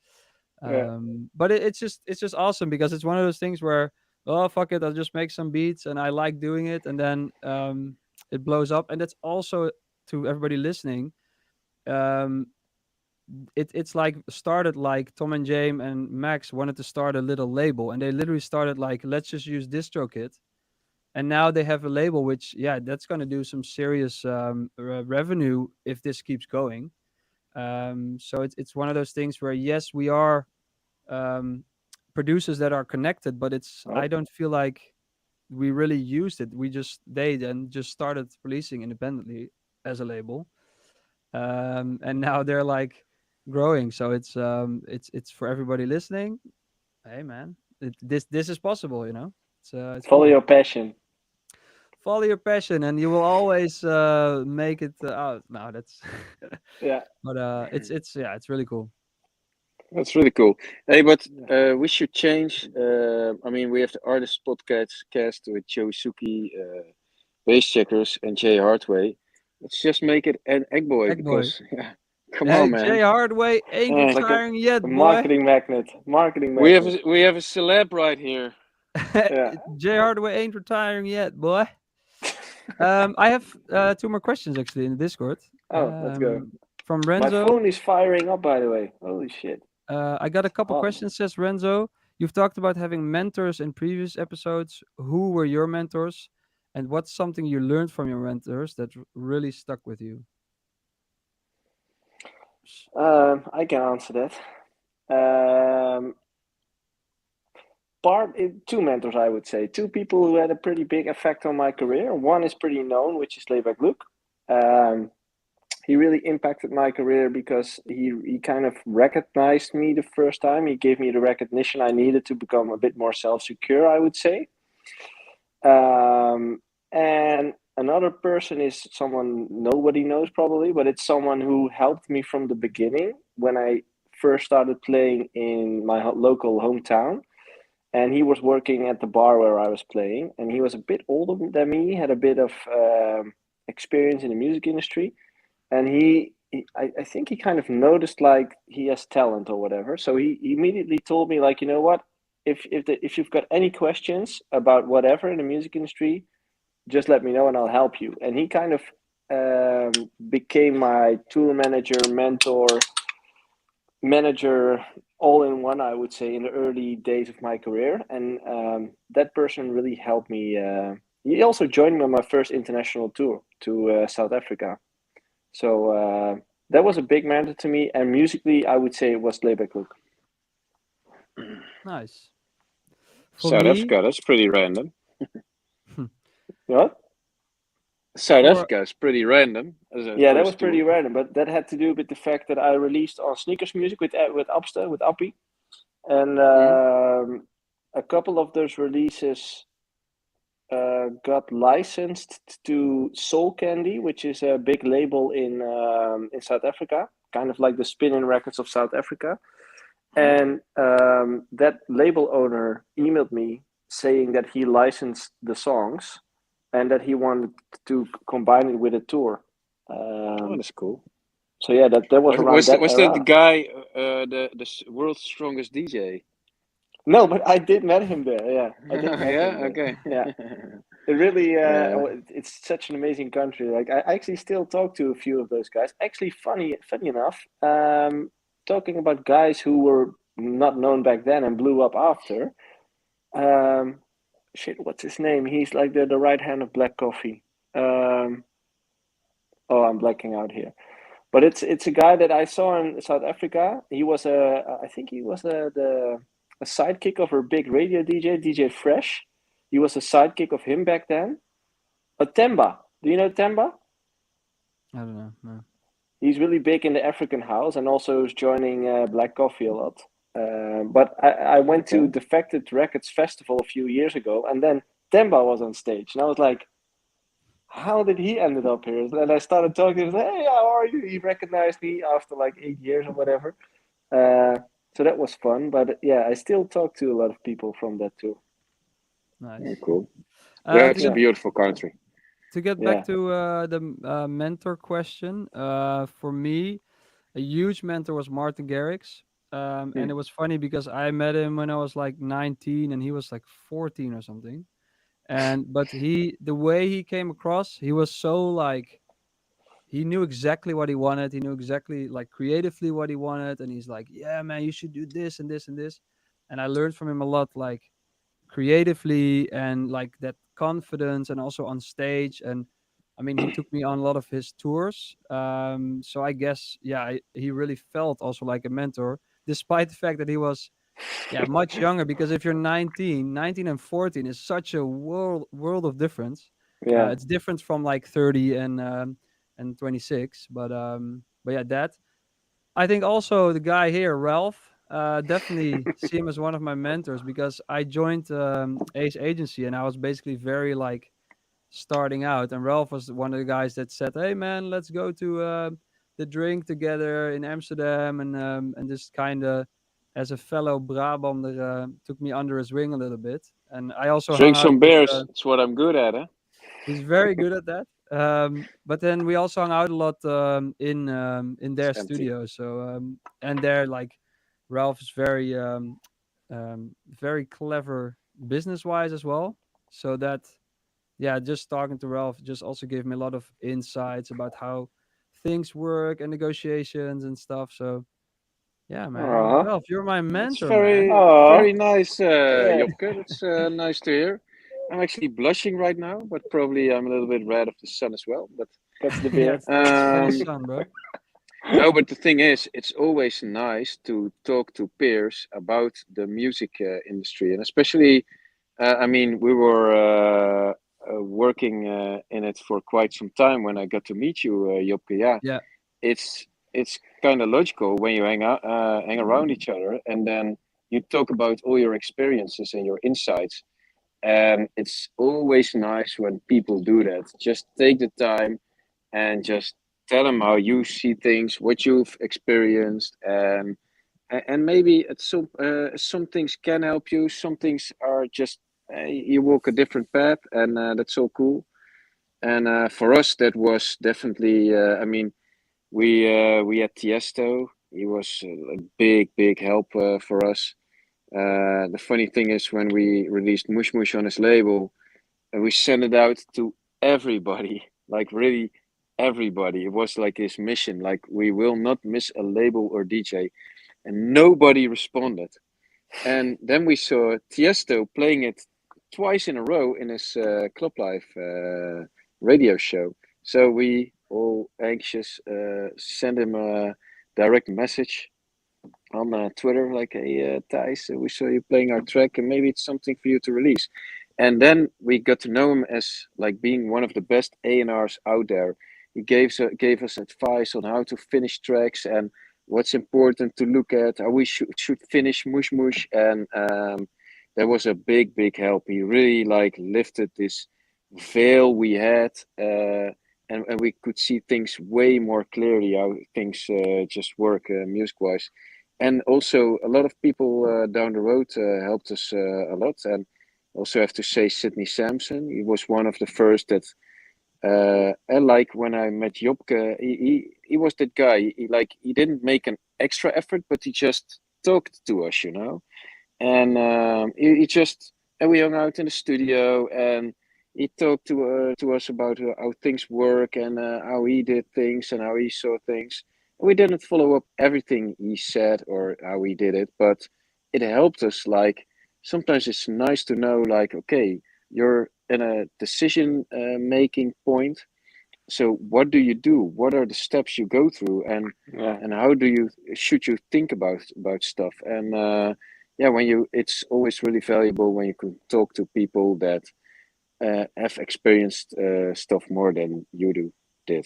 Speaker 2: Yeah.
Speaker 3: But it's just awesome because it's one of those things where, oh fuck it, I'll just make some beats and I like doing it, and then it blows up. And that's also, to everybody listening, um it's like started like Tom and James and Max wanted to start a little label, and they literally started like, let's just use DistroKit. And now they have a label which, yeah, that's going to do some serious revenue if this keeps going. So it's one of those things where, yes, we are um, producers that are connected, but I
Speaker 2: Oh,
Speaker 3: don't feel like we really used it. They then just started releasing independently as a label, and now they're like growing. So it's for everybody listening. Hey man, this is possible. You know, it's
Speaker 2: follow
Speaker 3: cool.
Speaker 2: your passion.
Speaker 3: Follow your passion, and you will always make it out. No, that's.
Speaker 2: Yeah.
Speaker 3: But it's yeah, it's really cool.
Speaker 1: That's really cool. Hey, but
Speaker 2: Yeah.
Speaker 1: we should change. I mean, we have the artist podcast cast with Joe Suki, Bass Checkers, and Jay Hardway. Let's just make it an Egg Boy
Speaker 3: Egg boy.
Speaker 1: because, yeah, come
Speaker 3: Hey,
Speaker 1: on,
Speaker 3: Jay
Speaker 1: man.
Speaker 3: Hardway ain't
Speaker 2: It's like
Speaker 3: retiring yet,
Speaker 2: a
Speaker 3: boy.
Speaker 2: marketing magnet. Marketing
Speaker 1: We have
Speaker 2: magnet.
Speaker 1: we have a celeb right here.
Speaker 2: Yeah.
Speaker 3: Jay Hardway ain't retiring yet, boy. I have two more questions actually in the Discord.
Speaker 2: Oh, let's go.
Speaker 3: From
Speaker 2: My
Speaker 3: Renzo.
Speaker 2: phone is firing up, by the way. Holy shit.
Speaker 3: I got a couple
Speaker 2: Hot.
Speaker 3: questions, says Renzo. You've talked about having mentors in previous episodes. Who were your mentors? And what's something you learned from your mentors that really stuck with you?
Speaker 2: I can answer that. Um, two mentors, I would say. Two people who had a pretty big effect on my career. One is pretty known, which is Layback Luke. He really impacted my career because he kind of recognized me the first time. He gave me the recognition I needed to become a bit more self-secure, I would say. And another person is someone nobody knows probably, but it's someone who helped me from the beginning when I first started playing in my local hometown. And he was working at the bar where I was playing, and he was a bit older than me, had a bit of experience in the music industry, and I think he kind of noticed like he has talent or whatever. So he immediately told me like, you know what, if you've got any questions about whatever in the music industry, just let me know and I'll help you. And he kind of became my tour manager all in one, I would say, in the early days of my career. And that person really helped me. He also joined me on my first international tour to South Africa. So that was a big mentor to me. And musically, I would say it was Layback Luke.
Speaker 3: Nice. For
Speaker 1: South
Speaker 3: me,
Speaker 1: Africa, that's pretty random.
Speaker 2: What?
Speaker 1: South
Speaker 3: for
Speaker 1: Africa is pretty random as a
Speaker 2: Yeah, that was
Speaker 1: first
Speaker 2: pretty
Speaker 1: tour.
Speaker 2: random, but that had to do with the fact that I released on Sneakers Music with Upsta, with Uppy. And
Speaker 1: Mm.
Speaker 2: a couple of those releases got licensed to Soul Candy, which is a big label in South Africa, kind of like the spinning records of South Africa. And that label owner emailed me saying that he licensed the songs and that he wanted to combine it with a tour.
Speaker 1: Oh,
Speaker 2: Um,
Speaker 1: that's cool.
Speaker 2: so yeah, that was around that
Speaker 1: Was that the
Speaker 2: era.
Speaker 1: guy, the world's strongest DJ?
Speaker 2: No, but I did met him there. Yeah, I did met
Speaker 1: Yeah.
Speaker 2: him there.
Speaker 1: Okay.
Speaker 2: Yeah, it really.
Speaker 1: Yeah.
Speaker 2: It's such an amazing country. Like I actually still talk to a few of those guys. Actually, funny enough, talking about guys who were not known back then and blew up after. Um, shit, what's his name? He's like the right hand of Black Coffee. Um, oh, I'm blacking out here. But it's a guy that I saw in South Africa. He was I think he was a sidekick of a big radio DJ, DJ Fresh. He was a sidekick of him back then. Temba. Do you know Temba?
Speaker 3: I don't know. No.
Speaker 2: He's really big in the African house and also is joining Black Coffee a lot. But I went to
Speaker 1: Okay.
Speaker 2: Defected Records Festival a few years ago, and then Temba was on stage, and I was like, how did he ended up here? And I started talking to him, hey, how are you? He recognized me after like 8 years or whatever. So that was fun. But yeah, I still talk to a lot of people from that too.
Speaker 1: Yeah,
Speaker 3: Nice.
Speaker 1: cool. Yeah,
Speaker 3: To
Speaker 1: it's a
Speaker 3: get
Speaker 2: Yeah,
Speaker 1: beautiful country.
Speaker 3: back
Speaker 2: yeah.
Speaker 3: to the mentor question, for me, a huge mentor was Martin Garrix. And
Speaker 1: Hmm.
Speaker 3: it was funny because I met him when I was like 19 and he was like 14 or something. And but the way he came across, he was so like he knew exactly what he wanted. He knew exactly like creatively what he wanted, and he's like, "Yeah, man, you should do this and this and this." And I learned from him a lot, like creatively and like that confidence, and also on stage. And I mean, he took me on a lot of his tours. So I guess, yeah, he really felt also like a mentor, despite the fact that he was, yeah, much younger. Because if you're 19 and 14 is such a world of difference.
Speaker 2: Yeah.
Speaker 3: It's different from like 30 and 26. But yeah, that I think also the guy here, Ralph, definitely see him as one of my mentors because I joined Ace Agency and I was basically very like starting out, and Ralph was one of the guys that said, "Hey man, let's go to the drink together in Amsterdam," and just kind of as a fellow Brabander took me under his wing a little bit, and I also hung
Speaker 1: Drink
Speaker 3: out
Speaker 1: some
Speaker 3: with.
Speaker 1: beers. It's what I'm good at, huh?
Speaker 3: He's very good at that. But then we also hung out a lot in
Speaker 1: It's
Speaker 3: their
Speaker 1: empty.
Speaker 3: studio. So and they're like Ralph is very clever business wise as well. So that, yeah, just talking to Ralph just also gave me a lot of insights about how things work and negotiations and stuff. So yeah, man,
Speaker 2: Aw.
Speaker 3: Ralph, you're my
Speaker 1: That's
Speaker 3: mentor, man.
Speaker 1: very
Speaker 2: Aw.
Speaker 1: nice,
Speaker 2: Yeah.
Speaker 1: Jopke. That's nice to hear. I'm actually blushing right now, but probably I'm a little bit red of the sun as well. But
Speaker 2: That's the
Speaker 3: Yeah,
Speaker 2: beer.
Speaker 3: it's from the
Speaker 1: um,
Speaker 3: sun, bro.
Speaker 1: no, but the thing is, it's always nice to talk to peers about the music industry, and especially, I mean, we were working in it for quite some time when I got to meet you, Jopke. Yeah,
Speaker 3: Yeah,
Speaker 1: it's kind of logical when you hang around each other, and then you talk about all your experiences and your insights. And it's always nice when people do that. Just take the time and just tell them how you see things, what you've experienced, and maybe some things can help you. Some things are just you walk a different path, and that's so cool. And for us, that was definitely. I mean, we had Tiesto. He was a big help for us. The funny thing is, when we released Mush Mush on his label, and we sent it out to everybody, like really everybody. It was like his mission, like we will not miss a label or DJ, and nobody responded. And then we saw Tiesto playing it twice in a row in his Club Life radio show. So we all anxious send him a direct message on Twitter, like, "Hey, Thijs, we saw you playing our track, and maybe it's something for you to release." And then we got to know him as like being one of the best A&Rs out there. He gave us advice on how to finish tracks and what's important to look at, how we should finish Mush Mush, and that was a big help. He really like lifted this veil we had. And we could see things way more clearly how things just work music wise, and also a lot of people down the road helped us a lot. And also have to say Sidney Sampson. He was one of the first that, and like when I met Jobke, he was that guy. He didn't make an extra effort, but he just talked to us, and he just and we hung out in the studio, and he talked to us about how things work and how he did things and how he saw things. We didn't follow up everything he said or how he did it, but it helped us. Like sometimes it's nice to know, like, okay, you're in a decision making point. So what do you do? What are the steps you go through,
Speaker 2: Yeah.
Speaker 1: and how do you should you think about stuff? And yeah, it's always really valuable when you can talk to people that have experienced stuff more than you did.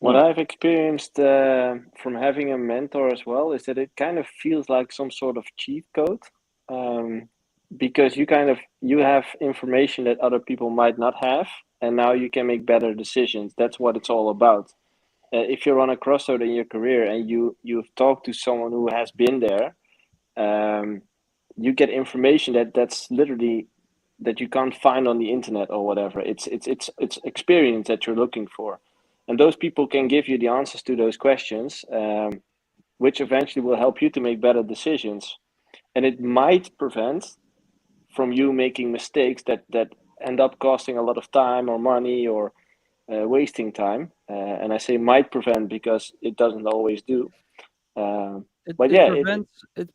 Speaker 2: What
Speaker 1: Hmm.
Speaker 2: I've experienced from having a mentor as well is that it kind of feels like some sort of cheat code, um, because you have information that other people might not have, and now you can make better decisions. That's what it's all about. If you're on a crossroad in your career and you've talked to someone who has been there, um, you get information that's literally that you can't find on the internet or whatever. It's experience that you're looking for, and those people can give you the answers to those questions, which eventually will help you to make better decisions. And it might prevent from you making mistakes that end up costing a lot of time or money or wasting time. And I say might prevent because it doesn't always do. Um,
Speaker 3: It
Speaker 2: but
Speaker 3: it
Speaker 2: yeah,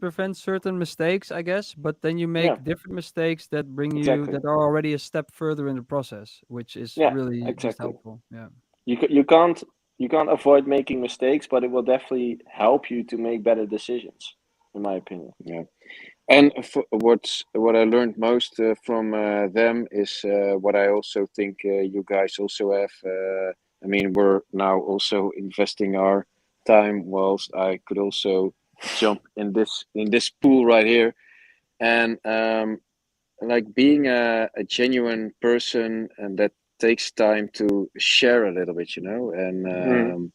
Speaker 3: prevents certain mistakes, I guess, but then you
Speaker 2: yeah,
Speaker 3: make different mistakes that bring you
Speaker 2: exactly.
Speaker 3: that are already a step further in the process, which is
Speaker 2: Yeah,
Speaker 3: really just
Speaker 2: exactly.
Speaker 3: helpful. Yeah.
Speaker 2: You can't avoid making mistakes, but it will definitely help you to make better decisions, in my opinion.
Speaker 1: Yeah. And what I learned most from them is what I also think you guys also have. I mean, we're now also investing our time, whilst I could also jump in this pool right here, and like being a genuine person, and that takes time to share a little bit, and
Speaker 2: Mm.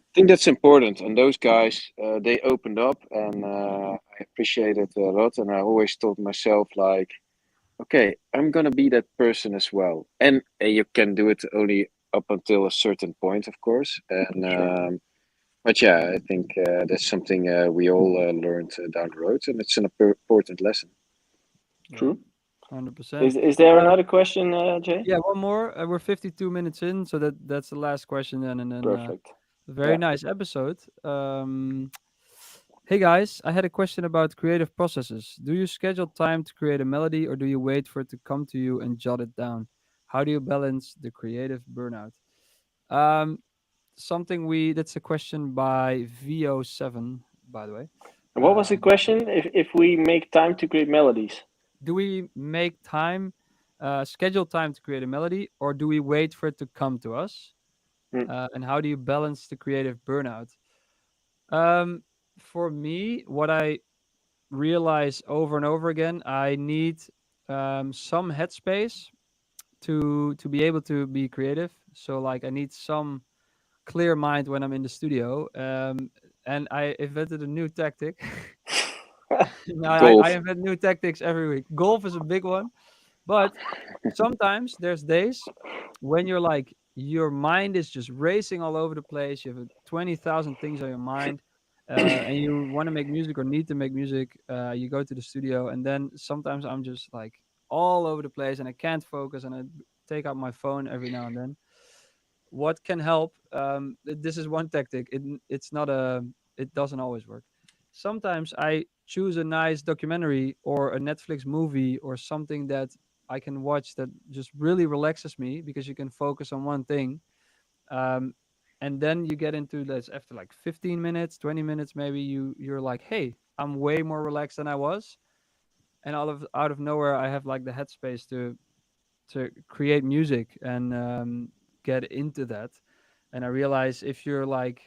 Speaker 1: I think that's important. And those guys, they opened up, and I appreciate it a lot. And I always told myself, like, okay, I'm gonna be that person as well. And you can do it only up until a certain point, of course. And
Speaker 2: Sure.
Speaker 1: but yeah, I think that's something we all learned down the road, and it's an important lesson.
Speaker 3: Yeah.
Speaker 2: True.
Speaker 3: 100%.
Speaker 2: Is there another question, Jay?
Speaker 3: Yeah, one more. We're 52 minutes in, so that's the last question then, and then
Speaker 2: Perfect.
Speaker 3: a very
Speaker 2: Yeah.
Speaker 3: nice episode. Hey guys, I had a question about creative processes. Do you schedule time to create a melody, or do you wait for it to come to you and jot it down? How do you balance the creative burnout? Um, something we That's a question by VO7, by the way.
Speaker 2: And what was the
Speaker 3: Um,
Speaker 2: question? If we make time to create melodies.
Speaker 3: do we make time, schedule time to create a melody, or do we wait for it to come to us?
Speaker 2: Mm.
Speaker 3: And how do you balance the creative burnout? Um, for me, what I realize over and over again, I need some headspace to be able to be creative. So like I need some clear mind when I'm in the studio. And I invented a new tactic. Now I
Speaker 1: Golf.
Speaker 3: invent new tactics every week. Golf is a big one, but sometimes there's days when you're like your mind is just racing all over the place. You have 20,000 things on your mind, and you want to make music or need to make music. You go to the studio, and then sometimes I'm just like all over the place, and I can't focus, and I take out my phone every now and then. What can help? This is one tactic. It's not a. It doesn't always work. Sometimes I choose a nice documentary or a Netflix movie or something that I can watch that just really relaxes me because you can focus on one thing. Um, and then you get into this after like 15 minutes, 20 minutes, maybe you're like, hey, I'm way more relaxed than I was. And out of nowhere, I have like the headspace to create music and get into that. And I realize if you're like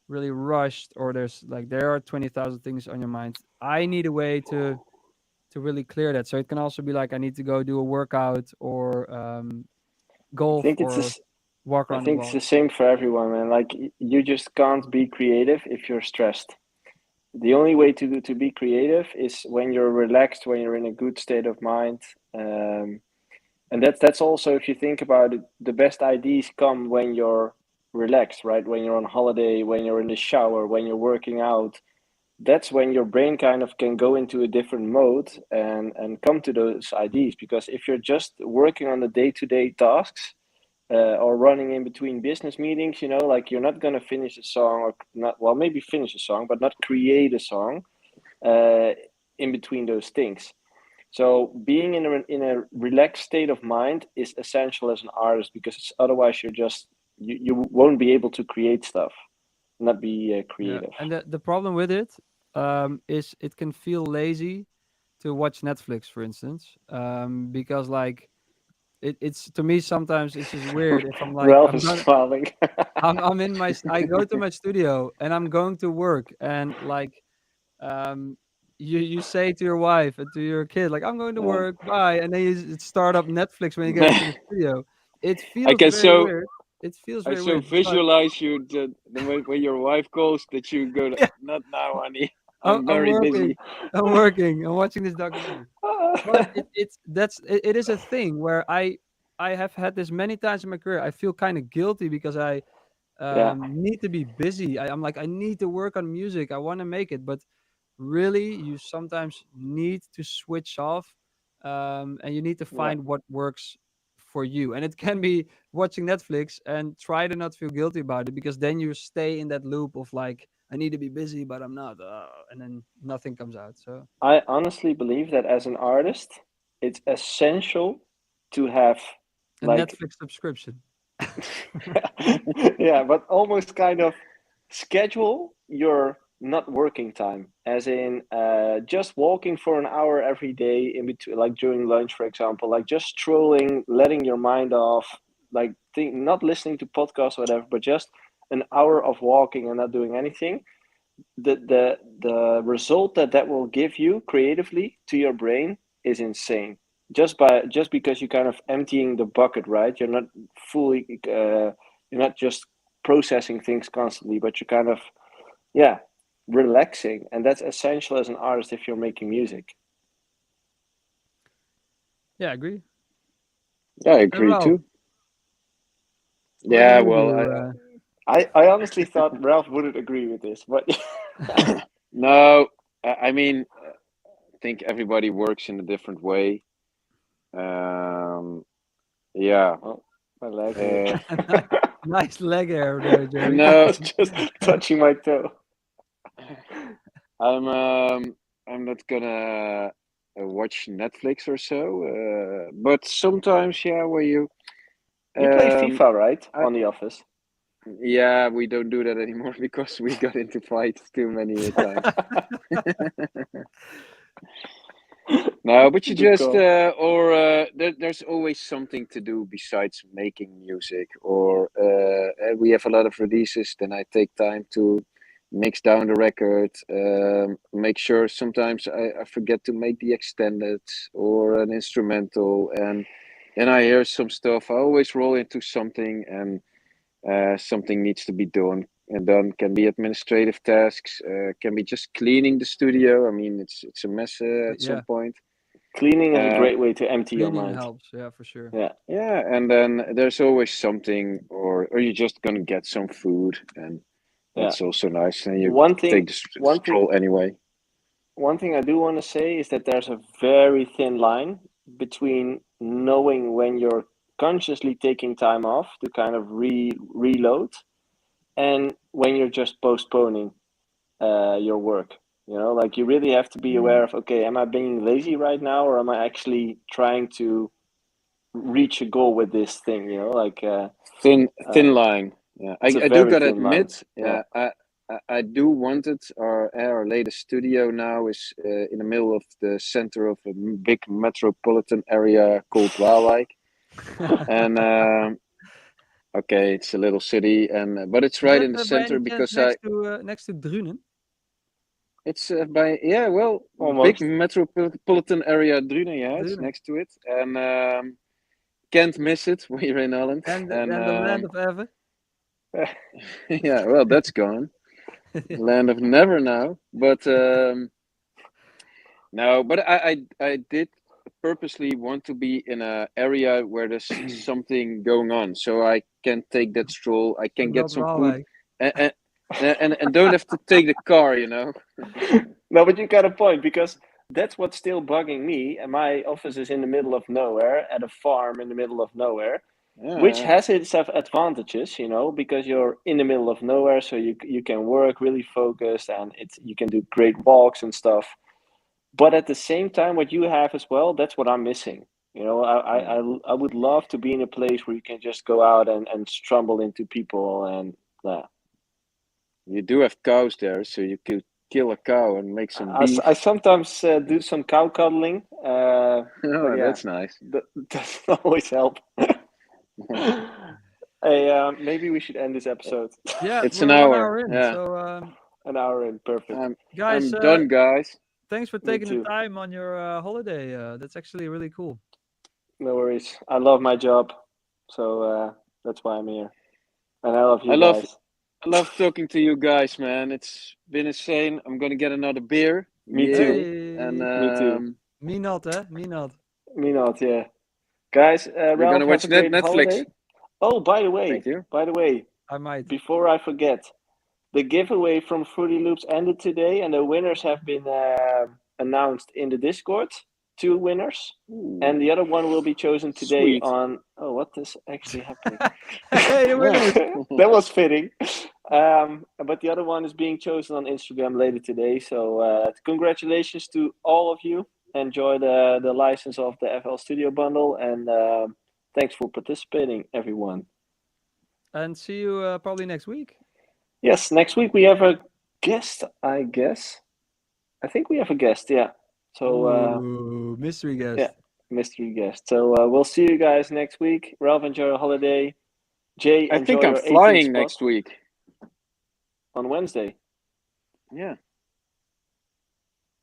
Speaker 3: really rushed or there are 20,000 things on your mind, I need a way to really clear that. So it can also be like I need to go do a workout or
Speaker 2: I
Speaker 3: golf
Speaker 2: think it's
Speaker 3: or
Speaker 2: this.
Speaker 3: walk
Speaker 2: I
Speaker 3: around the
Speaker 2: think it's
Speaker 3: block.
Speaker 2: the same for everyone, man. Like you just can't be creative if you're stressed. the only way to be creative is when you're relaxed, when you're in a good state of mind. Um, and that's also, if you think about it, the best ideas come when you're relaxed, right? When you're on holiday, when you're in the shower, when you're working out. That's when your brain kind of can go into a different mode and come to those ideas. Because if you're just working on the day-to-day tasks, or running in between business meetings, like you're not going to finish a song, or not, well, maybe finish a song, but not create a song uh, in between those things. So being in a relaxed state of mind is essential as an artist, because otherwise you won't be able to create stuff, not be
Speaker 3: Yeah,
Speaker 2: creative.
Speaker 3: and the problem with it is it can feel lazy to watch Netflix, for instance, because like it's to me sometimes it's just weird if I'm like
Speaker 2: Ralph
Speaker 3: I'm
Speaker 2: is
Speaker 3: gonna
Speaker 2: smiling.
Speaker 3: I'm in my I go to my studio and I'm going to work and like um you say to your wife and to your kid like I'm going to
Speaker 2: Yeah.
Speaker 3: work, bye, and then you start up Netflix when you get into the studio. It
Speaker 1: I
Speaker 3: feels
Speaker 1: can
Speaker 3: very
Speaker 1: so
Speaker 3: weird. It feels
Speaker 1: I
Speaker 3: very
Speaker 1: so
Speaker 3: weird. So
Speaker 1: visualize you the way when your wife calls that you go
Speaker 3: yeah,
Speaker 1: not now, honey.
Speaker 3: I'm,
Speaker 1: I'm
Speaker 3: I'm
Speaker 1: very
Speaker 3: working.
Speaker 1: busy.
Speaker 3: I'm working. I'm watching this documentary. But it is a thing where I have had this many times in my career. I feel kind of guilty because I
Speaker 2: Yeah,
Speaker 3: need to be busy. I'm like I need to work on music. I want to make it, but really, you sometimes need to switch off, and you need to
Speaker 2: yeah.
Speaker 3: find what works for you. And it can be watching Netflix and try to not feel guilty about it because then you stay in that loop of like I need to be busy, but I'm not, and then nothing comes out. So
Speaker 2: I honestly believe that as an artist, it's essential to have
Speaker 3: a
Speaker 2: like
Speaker 3: Netflix subscription.
Speaker 2: yeah, but almost kind of schedule your not working time, as in just walking for an hour every day in between, like during lunch, for example, like just strolling, letting your mind off, like not listening to podcasts or whatever, but just an hour of walking and not doing anything. The result that will give you creatively to your brain is insane. Just because you're kind of emptying the bucket, right? You're not fully you're not just processing things constantly, but you're kind of, yeah, relaxing, and that's essential as an artist if you're making music.
Speaker 3: Yeah, I agree.
Speaker 1: Yeah, I
Speaker 3: And
Speaker 1: agree
Speaker 3: Ralph,
Speaker 1: too.
Speaker 3: what do
Speaker 1: Yeah,
Speaker 3: you
Speaker 1: well,
Speaker 3: do?
Speaker 2: I honestly thought Ralph wouldn't agree with this, but
Speaker 1: no, I mean, I think everybody works in a different way. Um, yeah.
Speaker 2: oh, my leg
Speaker 1: Uh,
Speaker 2: hurt.
Speaker 3: Nice leg hair there, Jerry.
Speaker 2: I
Speaker 1: no,
Speaker 2: was just touching my toe.
Speaker 1: I'm not gonna watch Netflix or so. But sometimes, yeah, where you
Speaker 2: You play
Speaker 1: um,
Speaker 2: FIFA, right,
Speaker 1: I
Speaker 2: on The Office?
Speaker 1: yeah, we don't do that anymore because we got into fights too many times. No, but you
Speaker 2: Good
Speaker 1: just
Speaker 2: call.
Speaker 1: there's always something to do besides making music. Or we have a lot of releases. Then I take time to mix down the record. Make sure sometimes I forget to make the extended or an instrumental, and then I hear some stuff. I always roll into something, and something needs to be done. And done can be administrative tasks, can be just cleaning the studio. I mean, it's a mess at some
Speaker 3: Yeah,
Speaker 1: point.
Speaker 2: Cleaning is a
Speaker 1: Uh,
Speaker 2: great way to empty your
Speaker 3: cleaning
Speaker 2: mind.
Speaker 3: helps. Yeah, for sure.
Speaker 2: Yeah,
Speaker 1: yeah, and then there's always something, or you're just gonna get some food, and
Speaker 2: yeah.
Speaker 1: that's also nice. And you
Speaker 2: One
Speaker 1: take
Speaker 2: thing,
Speaker 1: the
Speaker 2: one thing,
Speaker 1: stroll anyway.
Speaker 2: one thing I do want to say is that there's a very thin line between knowing when you're consciously taking time off to kind of reload, and when you're just postponing your work. Like you really have to be aware
Speaker 1: Mm.
Speaker 2: of, okay, am I being lazy right now, or am I actually trying to reach a goal with this thing? Like uh,
Speaker 1: Thin line. Yeah,
Speaker 2: it's a
Speaker 1: I do
Speaker 2: very
Speaker 1: gotta
Speaker 2: thin line.
Speaker 1: admit,
Speaker 2: Yeah.
Speaker 1: yeah, I do want it. Our latest studio now is in the middle of the center of a big metropolitan area called Waalwijk, and okay, it's a little city, and but it's
Speaker 3: Is
Speaker 1: right
Speaker 3: that
Speaker 1: in the
Speaker 3: by any
Speaker 1: center
Speaker 3: chance
Speaker 1: because I
Speaker 3: next to Drunen?
Speaker 1: it's by yeah, well, big
Speaker 2: Almost.
Speaker 1: metropolitan area Drunen, yeah, it's
Speaker 3: Drunen.
Speaker 1: next to it, and can't miss it when you're in Holland,
Speaker 3: And
Speaker 1: and
Speaker 3: the land of Ever?
Speaker 1: yeah, well, that's gone. land of never now. But no, but I did purposely want to be in a area where there's something going on, so I can take that stroll. I can get
Speaker 3: Not
Speaker 1: some food,
Speaker 3: Waalwijk.
Speaker 1: and and don't have to take the car. You know.
Speaker 2: No, but you got a point because that's what's still bugging me. And my office is in the middle of nowhere at a farm in the middle of nowhere, which
Speaker 1: Yeah.
Speaker 2: has its advantages, you know, because you're in the middle of nowhere, so you can work really focused and it's you can do great walks and stuff. But at the same time, what you have as well, that's what I'm missing. You know, I would love to be in a place where you can just go out and stumble into people and
Speaker 1: You do have cows there, so you could kill a cow and make some
Speaker 2: I
Speaker 1: beef.
Speaker 2: sometimes do some cow cuddling, but
Speaker 1: Oh,
Speaker 2: yeah,
Speaker 1: that's nice.
Speaker 2: that doesn't always help. Hey, maybe we should end this episode.
Speaker 3: Yeah,
Speaker 1: It's an
Speaker 3: we're 1 hour
Speaker 1: hour.
Speaker 3: in.
Speaker 1: Yeah,
Speaker 3: So,
Speaker 2: An hour in, perfect.
Speaker 3: guys,
Speaker 1: I'm done, guys.
Speaker 3: thanks for
Speaker 2: Me
Speaker 3: taking the
Speaker 2: too.
Speaker 3: time on your holiday. That's actually really cool.
Speaker 2: No worries. I love my job, so that's why I'm here, and I love
Speaker 1: I
Speaker 2: you
Speaker 1: love
Speaker 2: guys.
Speaker 1: I love talking to you guys, man. It's been insane. I'm gonna get another beer.
Speaker 2: Me
Speaker 1: Yeah,
Speaker 2: too.
Speaker 1: and
Speaker 3: Hey,
Speaker 2: Me too.
Speaker 3: me not, eh? Me not.
Speaker 2: Me not. Yeah, guys.
Speaker 1: you're
Speaker 2: Ralph,
Speaker 1: gonna
Speaker 2: have
Speaker 1: watch
Speaker 2: a great
Speaker 1: Netflix.
Speaker 2: holiday. Oh,
Speaker 1: Thank you.
Speaker 2: by the way,
Speaker 3: I might.
Speaker 2: before I forget, the giveaway from Fruity Loops ended today, and the winners have been announced in the Discord. Two winners, and
Speaker 1: Ooh,
Speaker 2: the other one will be chosen today
Speaker 1: sweet.
Speaker 2: on. Oh, what is actually happening?
Speaker 3: Hey, the
Speaker 1: Yeah.
Speaker 3: winners.
Speaker 2: That was fitting. But the other one is being chosen on Instagram later today. So congratulations to all of you. Enjoy the license of the FL Studio bundle, and thanks for participating, everyone.
Speaker 3: And see you probably next week.
Speaker 2: Yes, next week we have a guest, I guess. I think we have a guest, yeah. So
Speaker 3: Ooh, mystery
Speaker 2: yeah,
Speaker 3: guest.
Speaker 2: mystery guest. So we'll see you guys next week. Ralph, enjoy your holiday. Jay,
Speaker 1: I
Speaker 2: enjoy
Speaker 1: think I'm
Speaker 2: your 18th
Speaker 1: flying
Speaker 2: spot
Speaker 1: next week.
Speaker 2: on Wednesday.
Speaker 1: Yeah,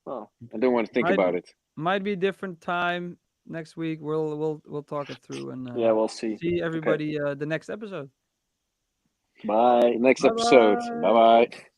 Speaker 2: Oh,
Speaker 1: I don't want to think
Speaker 3: Might
Speaker 1: about it.
Speaker 3: might be different time next week. We'll talk it through and
Speaker 2: yeah, we'll see.
Speaker 3: see
Speaker 2: Okay,
Speaker 3: everybody the next episode.
Speaker 2: bye.
Speaker 1: The next
Speaker 3: Bye
Speaker 1: episode. Bye
Speaker 3: bye.
Speaker 1: bye.